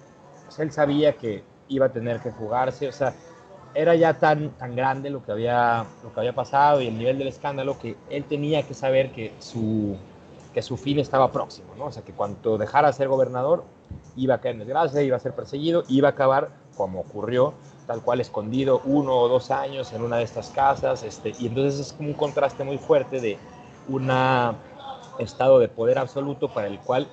O sea, él sabía que iba a tener que fugarse, o sea, era ya tan grande lo que había pasado y el nivel del escándalo, que él tenía que saber que su fin estaba próximo, ¿no? O sea, que cuando dejara de ser gobernador iba a caer en desgracia, iba a ser perseguido, iba a acabar, como ocurrió, tal cual, escondido 1 o 2 años en una de estas casas, y entonces es como un contraste muy fuerte de un estado de poder absoluto para el cual,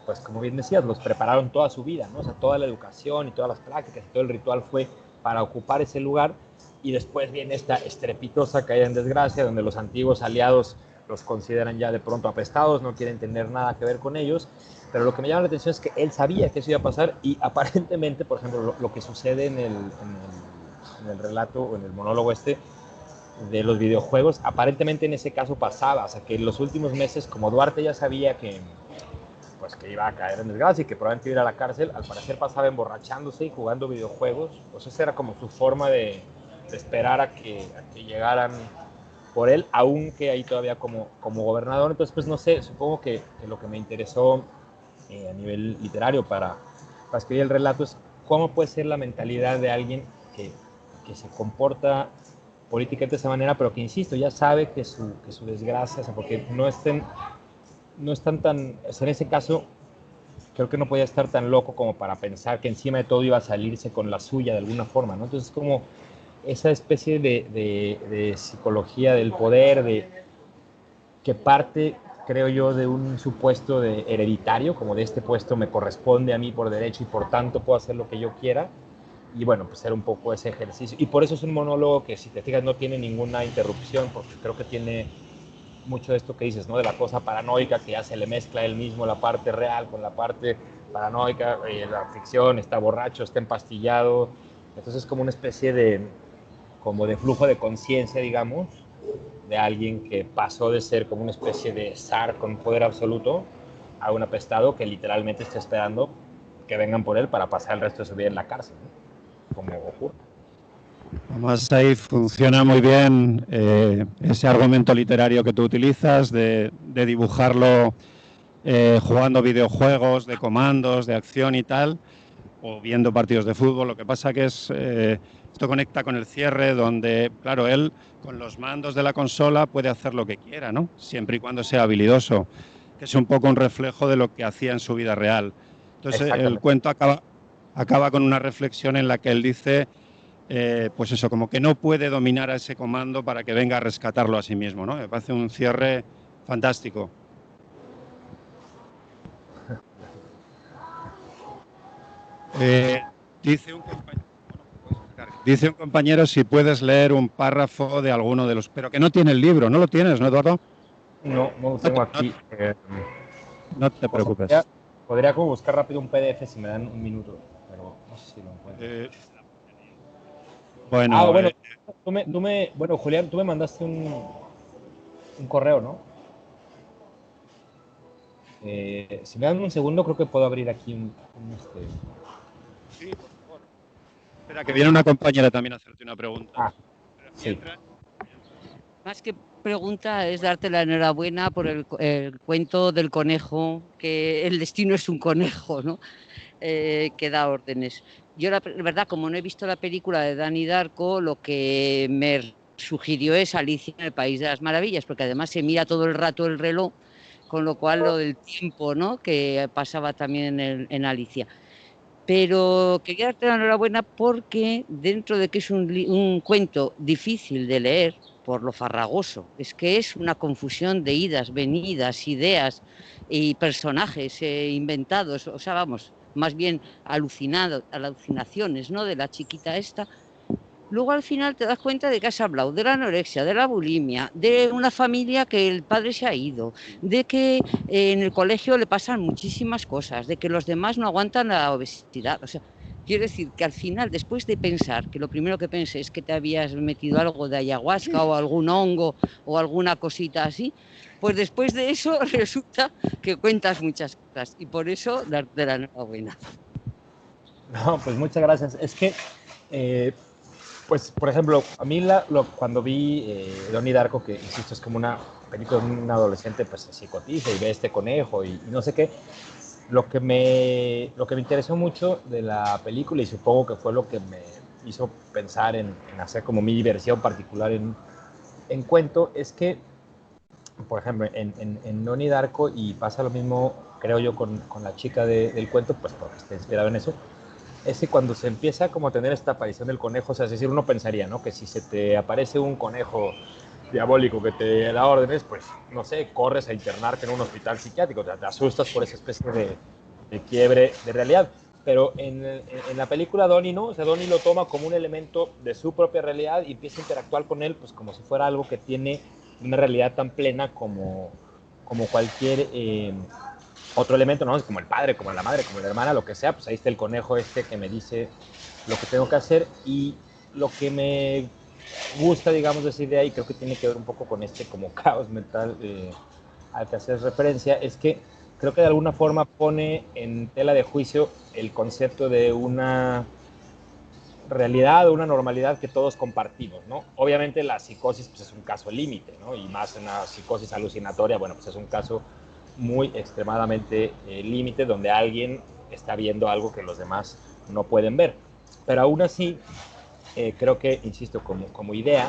pues como bien decías, los prepararon toda su vida, ¿no? O sea, toda la educación y todas las prácticas y todo el ritual fue para ocupar ese lugar, y después viene esta estrepitosa caída en desgracia, donde los antiguos aliados los consideran ya de pronto apestados, no quieren tener nada que ver con ellos. Pero lo que me llama la atención es que él sabía que eso iba a pasar, y aparentemente, por ejemplo, lo que sucede en el relato o en el monólogo de los videojuegos, aparentemente en ese caso pasaba. O sea, que en los últimos meses, como Duarte ya sabía que iba a caer en desgracia y que probablemente iba a ir a la cárcel, al parecer pasaba emborrachándose y jugando videojuegos. Pues esa era como su forma de esperar a que llegaran por él, aunque ahí todavía como gobernador. Entonces, pues no sé, supongo que lo que me interesó a nivel literario para escribir el relato es cómo puede ser la mentalidad de alguien que se comporta políticamente de esa manera, pero que, insisto, ya sabe que su desgracia, o sea, porque no están tan, o sea, en ese caso creo que no podía estar tan loco como para pensar que encima de todo iba a salirse con la suya de alguna forma, ¿no? Entonces, como esa especie de psicología del poder, que parte creo yo, de un supuesto de hereditario, como de este puesto me corresponde a mí por derecho y por tanto puedo hacer lo que yo quiera. Y bueno, pues era un poco ese ejercicio. Y por eso es un monólogo que, si te fijas, no tiene ninguna interrupción, porque creo que tiene mucho de esto que dices, ¿no? De la cosa paranoica, que ya se le mezcla él mismo la parte real con la parte paranoica, la ficción, está borracho, está empastillado. Entonces es como una especie como de flujo de conciencia, digamos, de alguien que pasó de ser como una especie de zar con poder absoluto a un apestado que literalmente está esperando que vengan por él para pasar el resto de su vida en la cárcel, ¿no? Como ocurre. Además, ahí funciona muy bien ese argumento literario que tú utilizas de dibujarlo jugando videojuegos, de comandos, de acción y tal, o viendo partidos de fútbol. Lo que pasa que esto conecta con el cierre, donde, claro, él con los mandos de la consola puede hacer lo que quiera, ¿no? Siempre y cuando sea habilidoso, que es un poco un reflejo de lo que hacía en su vida real. Entonces, el cuento acaba con una reflexión en la que él dice, pues eso, como que no puede dominar a ese comando para que venga a rescatarlo a sí mismo, ¿no? Me parece un cierre fantástico. Dice un compañero si puedes leer un párrafo de alguno de los... Pero que no tiene el libro, ¿no lo tienes, no, Eduardo? No lo tengo aquí. No te preocupes. Podría como buscar rápido un PDF si me dan un minuto, pero no sé si lo encuentro. Bueno, Julián, tú me mandaste un correo, ¿no? Si me dan un segundo, creo que puedo abrir aquí Sí, por favor. Espera, que viene una compañera también a hacerte una pregunta. Sí. Más que pregunta es darte la enhorabuena por el cuento del conejo, que el destino es un conejo, ¿no? Que da órdenes. Yo, la verdad, como no he visto la película de Donnie Darko, lo que me sugirió es Alicia en el País de las Maravillas, porque además se mira todo el rato el reloj, con lo cual lo del tiempo, ¿no? Que pasaba también en Alicia. Pero quería darte la enhorabuena porque, dentro de que es un cuento difícil de leer por lo farragoso, es que es una confusión de idas, venidas, ideas y personajes inventados, o sea, vamos, más bien alucinaciones, ¿no? De la chiquita esta. Luego al final te das cuenta de que has hablado de la anorexia, de la bulimia, de una familia que el padre se ha ido, de que en el colegio le pasan muchísimas cosas, de que los demás no aguantan la obesidad. O sea, quiero decir que al final, después de pensar, que lo primero que pensé es que te habías metido algo de ayahuasca o algún hongo o alguna cosita así, pues después de eso resulta que cuentas muchas cosas y por eso darte la enhorabuena. No, pues muchas gracias. Es que... pues, por ejemplo, a mí cuando vi Donnie Darko, que insisto, es como una película de un adolescente, pues se psicotiza y ve este conejo y no sé qué, lo que me interesó mucho de la película, y supongo que fue lo que me hizo pensar en hacer como mi diversión particular en cuento, es que, por ejemplo, en Donnie Darko, y pasa lo mismo, creo yo, con la chica del cuento, pues porque está inspirado en eso, es que cuando se empieza como a tener esta aparición del conejo, o sea, es decir, uno pensaría, ¿no? Que si se te aparece un conejo diabólico que te da órdenes, pues, no sé, corres a internarte en un hospital psiquiátrico, te asustas por esa especie de quiebre de realidad. Pero en la película Donnie, ¿no? O sea, Donnie lo toma como un elemento de su propia realidad y empieza a interactuar con él, pues como si fuera algo que tiene una realidad tan plena como cualquier... otro elemento, ¿no? Como el padre, como la madre, como la hermana, lo que sea, pues ahí está el conejo que me dice lo que tengo que hacer. Y lo que me gusta, digamos, decir de ahí, creo que tiene que ver un poco con como caos mental al que haces referencia, es que creo que de alguna forma pone en tela de juicio el concepto de una realidad o una normalidad que todos compartimos, ¿no? Obviamente la psicosis pues, es un caso límite, ¿no? Y más una psicosis alucinatoria, bueno, pues es un caso muy extremadamente límite, donde alguien está viendo algo que los demás no pueden ver. Pero aún así, creo que, insisto, como idea,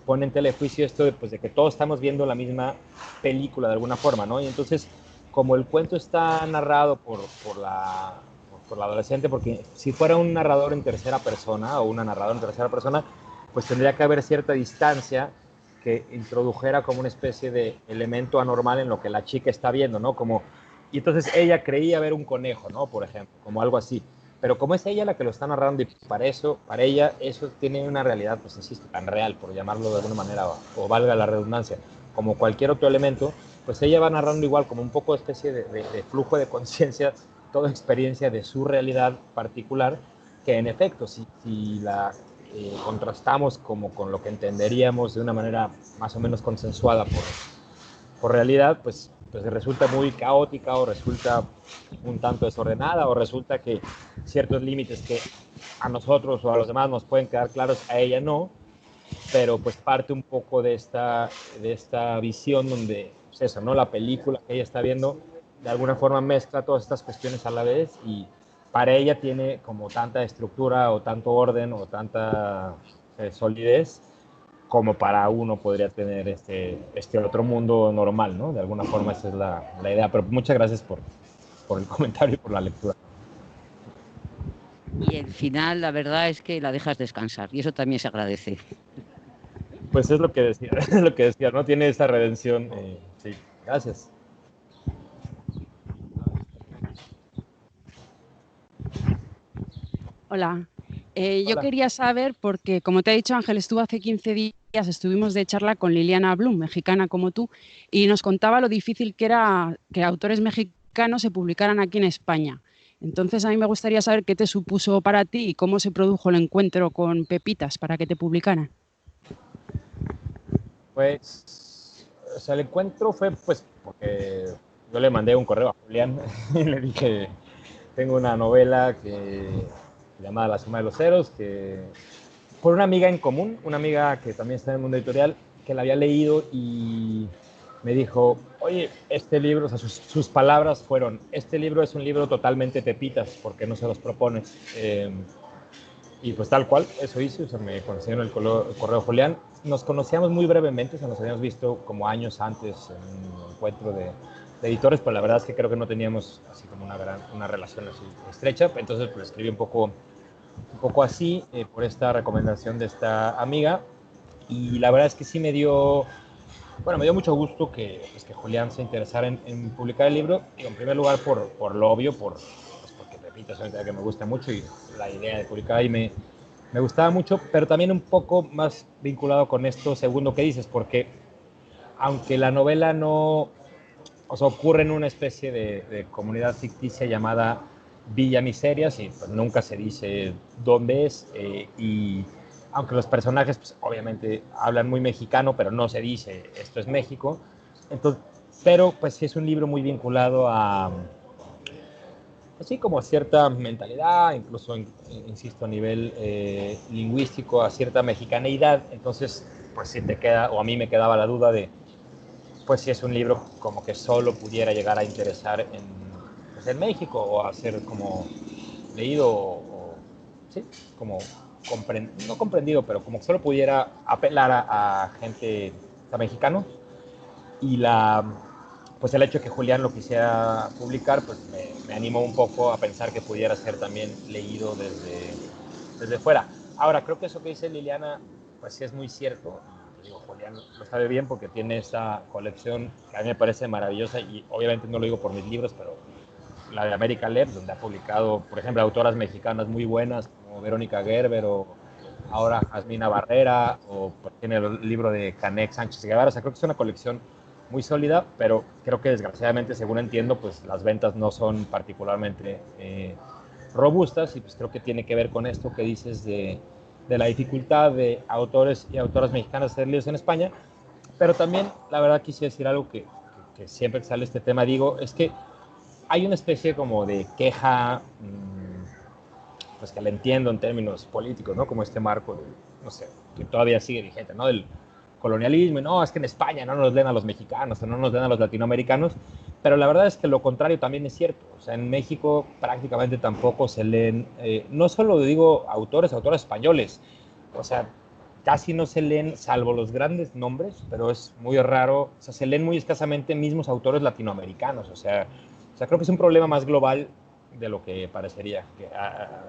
pone en telejuicio esto de que todos estamos viendo la misma película de alguna forma, ¿no? Y entonces, como el cuento está narrado por la adolescente, porque si fuera un narrador en tercera persona o una narradora en tercera persona, pues tendría que haber cierta distancia que introdujera como una especie de elemento anormal en lo que la chica está viendo, ¿no? Como, y entonces ella creía ver un conejo, ¿no? Por ejemplo, como algo así. Pero como es ella la que lo está narrando y para ella eso tiene una realidad, pues insisto, tan real, por llamarlo de alguna manera, o valga la redundancia, como cualquier otro elemento, pues ella va narrando igual como un poco de especie de flujo de conciencia, toda experiencia de su realidad particular, que en efecto, si la contrastamos como con lo que entenderíamos de una manera más o menos consensuada por realidad, pues resulta muy caótica o resulta un tanto desordenada o resulta que ciertos límites que a nosotros o a los demás nos pueden quedar claros, a ella no, pero pues parte un poco de esta visión donde, pues eso, ¿no? La película que ella está viendo de alguna forma mezcla todas estas cuestiones a la vez y para ella tiene como tanta estructura o tanto orden o tanta solidez como para uno podría tener este otro mundo normal, ¿no? De alguna forma esa es la idea. Pero muchas gracias por el comentario y por la lectura. Y el final, la verdad es que la dejas descansar y eso también se agradece. Pues es lo que decía, ¿no? Tiene esa redención. Sí, gracias. Hola. Yo quería saber, porque como te ha dicho Ángel, estuvo hace 15 días, estuvimos de charla con Liliana Blum, mexicana como tú, y nos contaba lo difícil que era que autores mexicanos se publicaran aquí en España. Entonces a mí me gustaría saber qué te supuso para ti y cómo se produjo el encuentro con Pepitas para que te publicaran. Pues, o sea, el encuentro fue pues porque yo le mandé un correo a Julián y le dije, tengo una novela llamada La Suma de los Ceros, que por una amiga en común, una amiga que también está en el mundo editorial, que la había leído y me dijo, oye, este libro, o sea, sus palabras fueron, este libro es un libro totalmente Pepitas, ¿por qué no se los propones? Y pues tal cual, eso hice, o sea, me conocieron el correo Julián. Nos conocíamos muy brevemente, o sea, nos habíamos visto como años antes en un encuentro de editores, pero la verdad es que creo que no teníamos así como una relación así estrecha. Entonces, pues escribí un poco así por esta recomendación de esta amiga. Y la verdad es que sí me dio mucho gusto que Julián se interesara en publicar el libro. Digo, en primer lugar, por lo obvio, porque Pepito es una idea que me gusta mucho y la idea de publicar ahí me gustaba mucho, pero también un poco más vinculado con esto segundo que dices, porque aunque la novela no, o sea, ocurre en una especie de comunidad ficticia llamada Villa Miserias y pues nunca se dice dónde es y aunque los personajes pues, obviamente hablan muy mexicano, pero no se dice esto es México, entonces, pero pues sí es un libro muy vinculado a así como a cierta mentalidad, incluso, insisto, a nivel lingüístico, a cierta mexicaneidad. Entonces, pues sí te queda, o a mí me quedaba la duda de, pues si es un libro como que solo pudiera llegar a interesar en México, o a ser como leído, sí, como no comprendido, pero como que solo pudiera apelar a gente, a mexicanos. Y pues el hecho de que Julián lo quisiera publicar, pues me animó un poco a pensar que pudiera ser también leído desde fuera. Ahora, creo que eso que dice Liliana, pues sí es muy cierto. Digo, Julián lo sabe bien porque tiene esta colección que a mí me parece maravillosa y obviamente no lo digo por mis libros, pero la de América Labs, donde ha publicado, por ejemplo, autoras mexicanas muy buenas como Verónica Gerber o ahora Jasmina Barrera, o pues, tiene el libro de Canek Sánchez Guevara. O sea, creo que es una colección muy sólida, pero creo que desgraciadamente, según entiendo, pues las ventas no son particularmente robustas y pues creo que tiene que ver con esto que dices de la dificultad de autores y autoras mexicanas ser leídos en España, pero también la verdad quisiera decir algo que siempre que sale este tema digo, es que hay una especie como de queja, pues que la entiendo en términos políticos, ¿no? Como este marco, no sé, que todavía sigue vigente, ¿no? Del colonialismo, no, es que en España no nos leen a los mexicanos, o no nos leen a los latinoamericanos, pero la verdad es que lo contrario también es cierto. O sea, en México prácticamente tampoco se leen, no solo digo autores españoles, o sea, casi no se leen, salvo los grandes nombres, pero es muy raro, o sea, se leen muy escasamente mismos autores latinoamericanos, o sea, creo que es un problema más global de lo que parecería,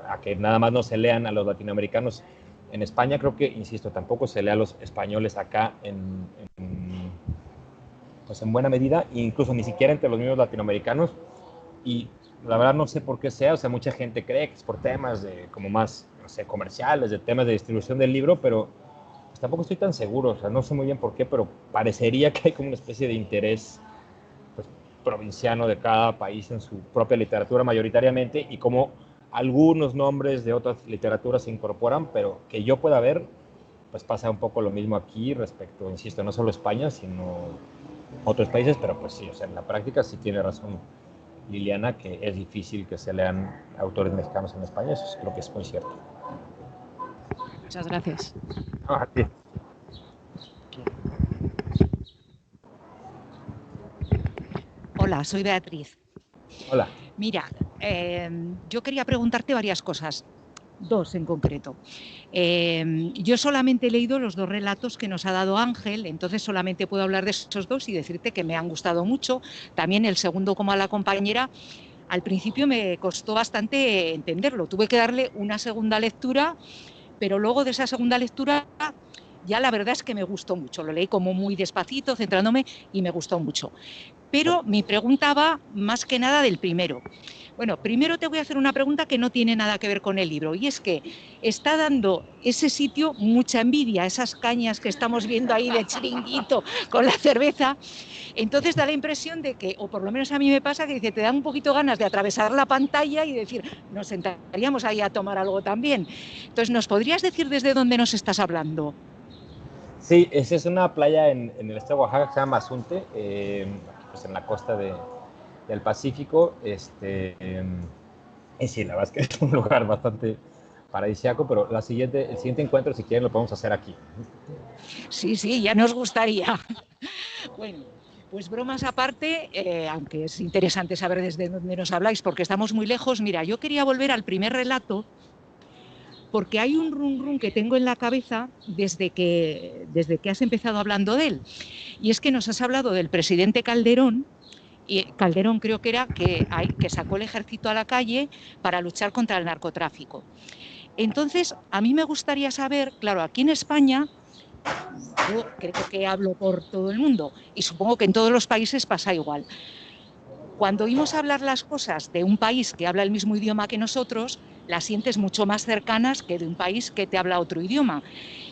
a que nada más no se lean a los latinoamericanos En España creo que, insisto, tampoco se lee a los españoles acá pues en buena medida, e incluso ni siquiera entre los mismos latinoamericanos, y la verdad no sé por qué sea, o sea, mucha gente cree que es por temas de como más, no sé, comerciales, de temas de distribución del libro, pero pues tampoco estoy tan seguro, o sea, no sé muy bien por qué, pero parecería que hay como una especie de interés pues, provinciano de cada país en su propia literatura mayoritariamente, y como algunos nombres de otras literaturas se incorporan, pero que yo pueda ver, pues pasa un poco lo mismo aquí respecto, insisto, no solo España, sino otros países, pero pues sí, o sea, en la práctica sí tiene razón Liliana, que es difícil que se lean autores mexicanos en España, eso creo que es muy cierto. Muchas gracias. A ti. Hola, soy Beatriz. Hola. Mira, yo quería preguntarte varias cosas, dos en concreto. Yo solamente he leído los 2 relatos que nos ha dado Ángel, entonces solamente puedo hablar de esos 2 y decirte que me han gustado mucho. También el segundo, como a la compañera, al principio me costó bastante entenderlo. Tuve que darle una segunda lectura, pero luego de esa segunda lectura ya la verdad es que me gustó mucho. Lo leí como muy despacito, centrándome, y me gustó mucho. Pero mi pregunta va más que nada del primero. Bueno, primero te voy a hacer una pregunta que no tiene nada que ver con el libro, y es que está dando ese sitio mucha envidia, esas cañas que estamos viendo ahí de Chiringuito con la cerveza. Entonces da la impresión de que, o por lo menos a mí me pasa, que dice, te dan un poquito ganas de atravesar la pantalla y decir, nos sentaríamos ahí a tomar algo también. Entonces, ¿nos podrías decir desde dónde nos estás hablando? Sí, esa es una playa en el estado de Oaxaca que se llama Mazunte, pues en la costa del Pacífico. Y sí, la verdad es que es un lugar bastante paradisíaco, pero el siguiente encuentro, si quieren, lo podemos hacer aquí. Sí, sí, ya nos gustaría. Bueno, pues bromas aparte, aunque es interesante saber desde dónde nos habláis, porque estamos muy lejos. Mira, yo quería volver al primer relato, porque hay un rum que tengo en la cabeza desde que has empezado hablando de él. Y es que nos has hablado del presidente Calderón, y Calderón creo que era, que sacó el ejército a la calle para luchar contra el narcotráfico. Entonces, a mí me gustaría saber, claro, aquí en España, yo creo que hablo por todo el mundo, y supongo que en todos los países pasa igual. Cuando oímos hablar las cosas de un país que habla el mismo idioma que nosotros, las sientes mucho más cercanas que de un país que te habla otro idioma.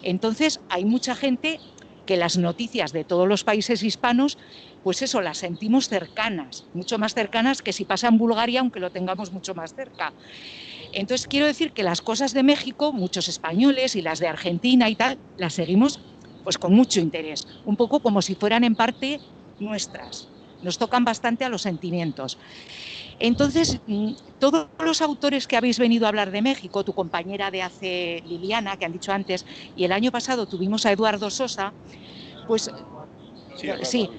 Entonces, hay mucha gente que las noticias de todos los países hispanos, pues eso, las sentimos cercanas, mucho más cercanas que si pasa en Bulgaria, aunque lo tengamos mucho más cerca. Entonces, quiero decir que las cosas de México, muchos españoles, y las de Argentina y tal, las seguimos pues con mucho interés, un poco como si fueran en parte nuestras. Nos tocan bastante a los sentimientos. Entonces, todos los autores que habéis venido a hablar de México, tu compañera de hace, Liliana, que han dicho antes, y el año pasado tuvimos a Eduardo Sosa, pues sí,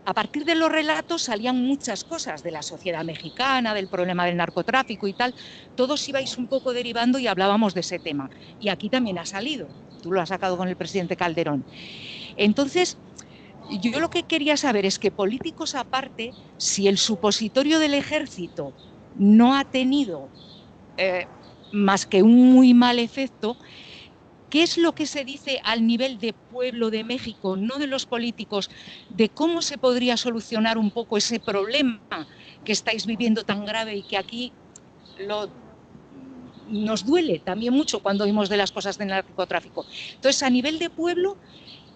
a partir de los relatos salían muchas cosas de la sociedad mexicana, del problema del narcotráfico y tal. Todos ibais un poco derivando y hablábamos de ese tema. Y aquí también ha salido. Tú lo has sacado con el presidente Calderón. Entonces, yo lo que quería saber es que, políticos aparte, si el supositorio del ejército no ha tenido más que un muy mal efecto, ¿qué es lo que se dice al nivel de pueblo de México, no de los políticos, de cómo se podría solucionar un poco ese problema que estáis viviendo tan grave y que aquí nos duele también mucho cuando oímos de las cosas del narcotráfico? Entonces, a nivel de pueblo,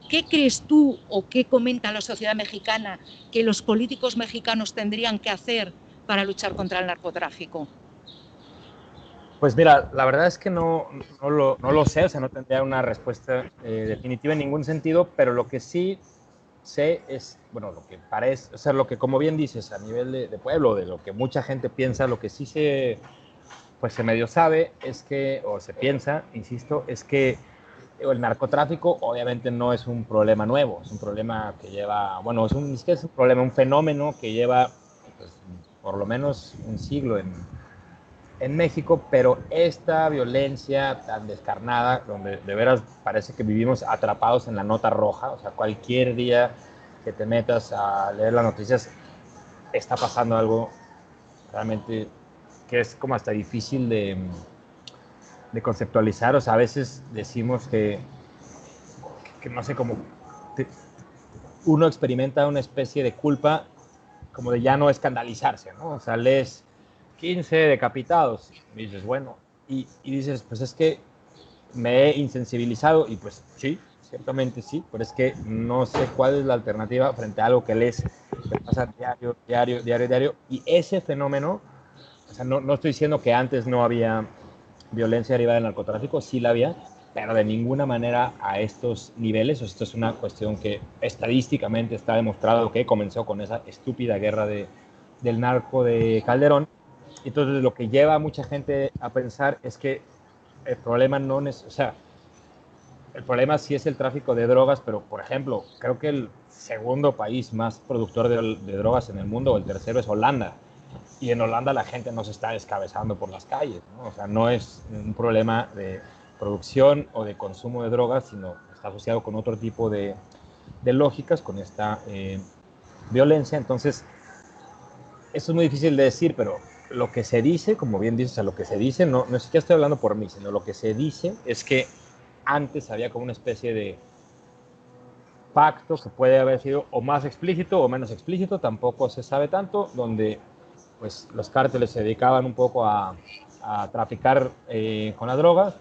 ¿qué crees tú o qué comenta la sociedad mexicana que los políticos mexicanos tendrían que hacer para luchar contra el narcotráfico? Pues mira, la verdad es que no lo sé, o sea, no tendría una respuesta definitiva en ningún sentido, pero lo que sí sé es, bueno, lo que parece, o sea, lo que, como bien dices, a nivel de pueblo, de lo que mucha gente piensa, lo que sí se medio sabe es que, o se piensa, insisto, es que el narcotráfico obviamente no es un problema nuevo, es un problema que lleva, bueno, es un problema, un fenómeno que lleva pues, por lo menos un siglo en México, pero esta violencia tan descarnada, donde de veras parece que vivimos atrapados en la nota roja, o sea, cualquier día que te metas a leer las noticias está pasando algo realmente que es como hasta difícil de conceptualizar. O sea, a veces decimos que no sé, como uno experimenta una especie de culpa como de ya no escandalizarse, ¿no? O sea, lees 15 decapitados y dices, bueno, y dices, pues es que me he insensibilizado, y pues sí, ciertamente sí, pero es que no sé cuál es la alternativa frente a algo que lees, que pasa diario, y ese fenómeno, o sea, no estoy diciendo que antes no había violencia derivada del narcotráfico, sí la había, pero de ninguna manera a estos niveles. O sea, esto es una cuestión que estadísticamente está demostrado que comenzó con esa estúpida guerra del narco de Calderón. Entonces, lo que lleva a mucha gente a pensar es que el problema no es, o sea, el problema sí es el tráfico de drogas, pero, por ejemplo, creo que el segundo país más productor de drogas en el mundo, o el tercero, es Holanda. Y en Holanda la gente no se está descabezando por las calles, ¿no? O sea, no es un problema de producción o de consumo de drogas, sino está asociado con otro tipo de lógicas, con esta violencia. Entonces, eso es muy difícil de decir, pero lo que se dice, como bien dices, o sea, lo que se dice, no es que estoy hablando por mí, sino lo que se dice es que antes había como una especie de pacto que puede haber sido o más explícito o menos explícito, tampoco se sabe tanto, donde pues los cárteles se dedicaban un poco a traficar con la droga.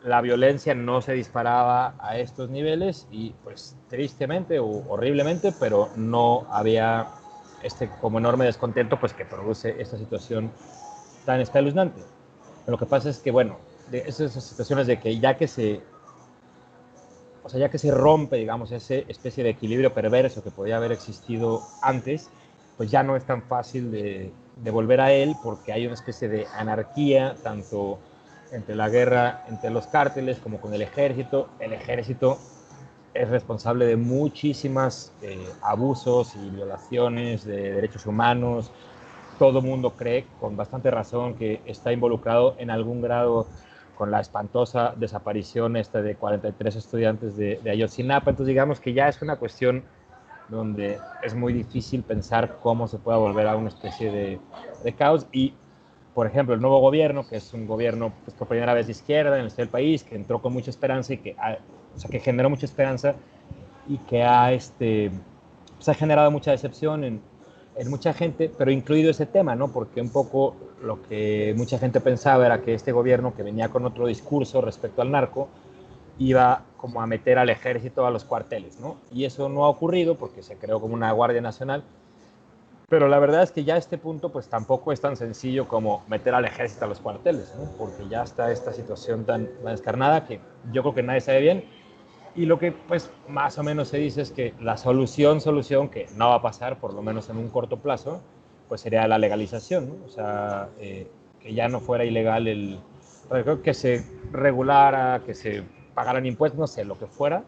La violencia no se disparaba a estos niveles y pues tristemente o horriblemente, pero no había como enorme descontento pues que produce esta situación tan espeluznante. Lo que pasa es que, bueno, de esas situaciones de que ya que se rompe, digamos, esa especie de equilibrio perverso que podía haber existido antes, pues ya no es tan fácil de volver a él, porque hay una especie de anarquía, tanto entre la guerra entre los cárteles como con el ejército. El ejército es responsable de muchísimas abusos y violaciones de derechos humanos. Todo el mundo cree, con bastante razón, que está involucrado en algún grado con la espantosa desaparición de 43 estudiantes de Ayotzinapa. Entonces, digamos que ya es una cuestión donde es muy difícil pensar cómo se pueda volver a una especie de caos. Y, por ejemplo, el nuevo gobierno, que es un gobierno pues, por primera vez de izquierda en el este del país, que entró con mucha esperanza y que generó mucha esperanza y que ha generado mucha decepción en mucha gente, pero incluido ese tema, ¿no? Porque un poco lo que mucha gente pensaba era que este gobierno, que venía con otro discurso respecto al narco, iba como a meter al ejército a los cuarteles, ¿no? Y eso no ha ocurrido porque se creó como una Guardia Nacional, pero la verdad es que ya a este punto pues tampoco es tan sencillo como meter al ejército a los cuarteles, ¿no? Porque ya está esta situación tan descarnada que yo creo que nadie sabe bien. Y lo que pues más o menos se dice es que la solución que no va a pasar, por lo menos en un corto plazo, pues sería la legalización, ¿no? O sea, que ya no fuera ilegal creo que se regulara, que se pagaran impuestos, no sé, lo que fuera.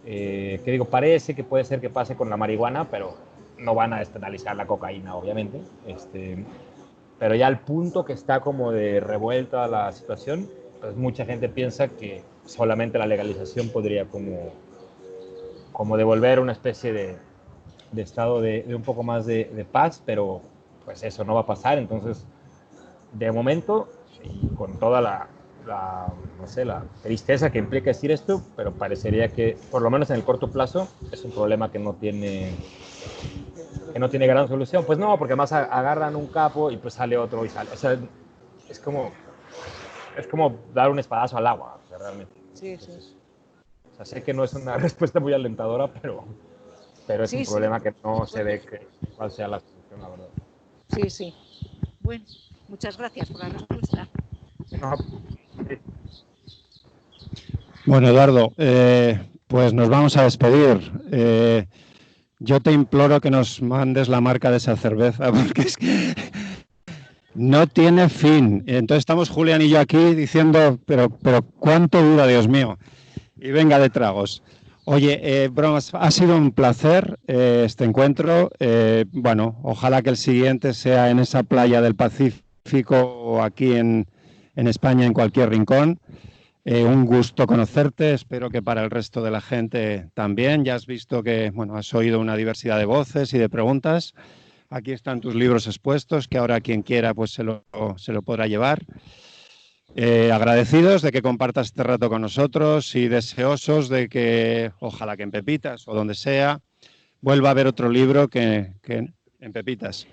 Que digo, parece que puede ser que pase con la marihuana, pero no van a despenalizar la cocaína, obviamente. Pero ya al punto que está como de revuelta la situación, pues mucha gente piensa que solamente la legalización podría como devolver una especie de estado de un poco más de paz, pero pues eso no va a pasar. Entonces, de momento, y con toda no sé, la tristeza que implica decir esto, pero parecería que, por lo menos en el corto plazo, es un problema que no tiene gran solución. Pues no, porque además agarran un capo y pues sale otro y sale. O sea, es como dar un espadazo al agua, o sea, realmente. Sí. Entonces, o sea, sé que no es una respuesta muy alentadora, pero es un problema que no se ve cuál sea la solución, la verdad. Sí. Bueno, muchas gracias por la respuesta. No, Bueno, Eduardo, pues nos vamos a despedir. Yo te imploro que nos mandes la marca de esa cerveza, porque es que no tiene fin. Entonces estamos Julián y yo aquí diciendo, pero ¿cuánto dura, Dios mío? Y venga de tragos. Oye, bromas, ha sido un placer este encuentro. Bueno, ojalá que el siguiente sea en esa playa del Pacífico o aquí en España, en cualquier rincón. Un gusto conocerte, espero que para el resto de la gente también. Ya has visto que has oído una diversidad de voces y de preguntas. Aquí están tus libros expuestos, que ahora quien quiera pues se lo podrá llevar. agradecidos de que compartas este rato con nosotros y deseosos de que, ojalá que en Pepitas o donde sea, vuelva a haber otro libro que en Pepitas,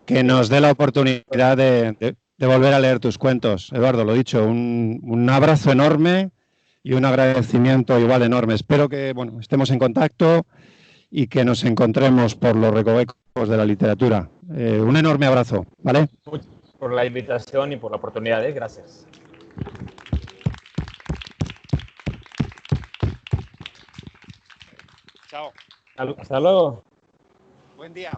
que nos dé la oportunidad de volver a leer tus cuentos. Eduardo, lo dicho, un abrazo enorme y un agradecimiento igual enorme. Espero que estemos en contacto y que nos encontremos por los recovecos de la literatura. Un enorme abrazo, ¿vale? Por la invitación y por la oportunidad. Gracias. Chao. Hasta luego. Buen día.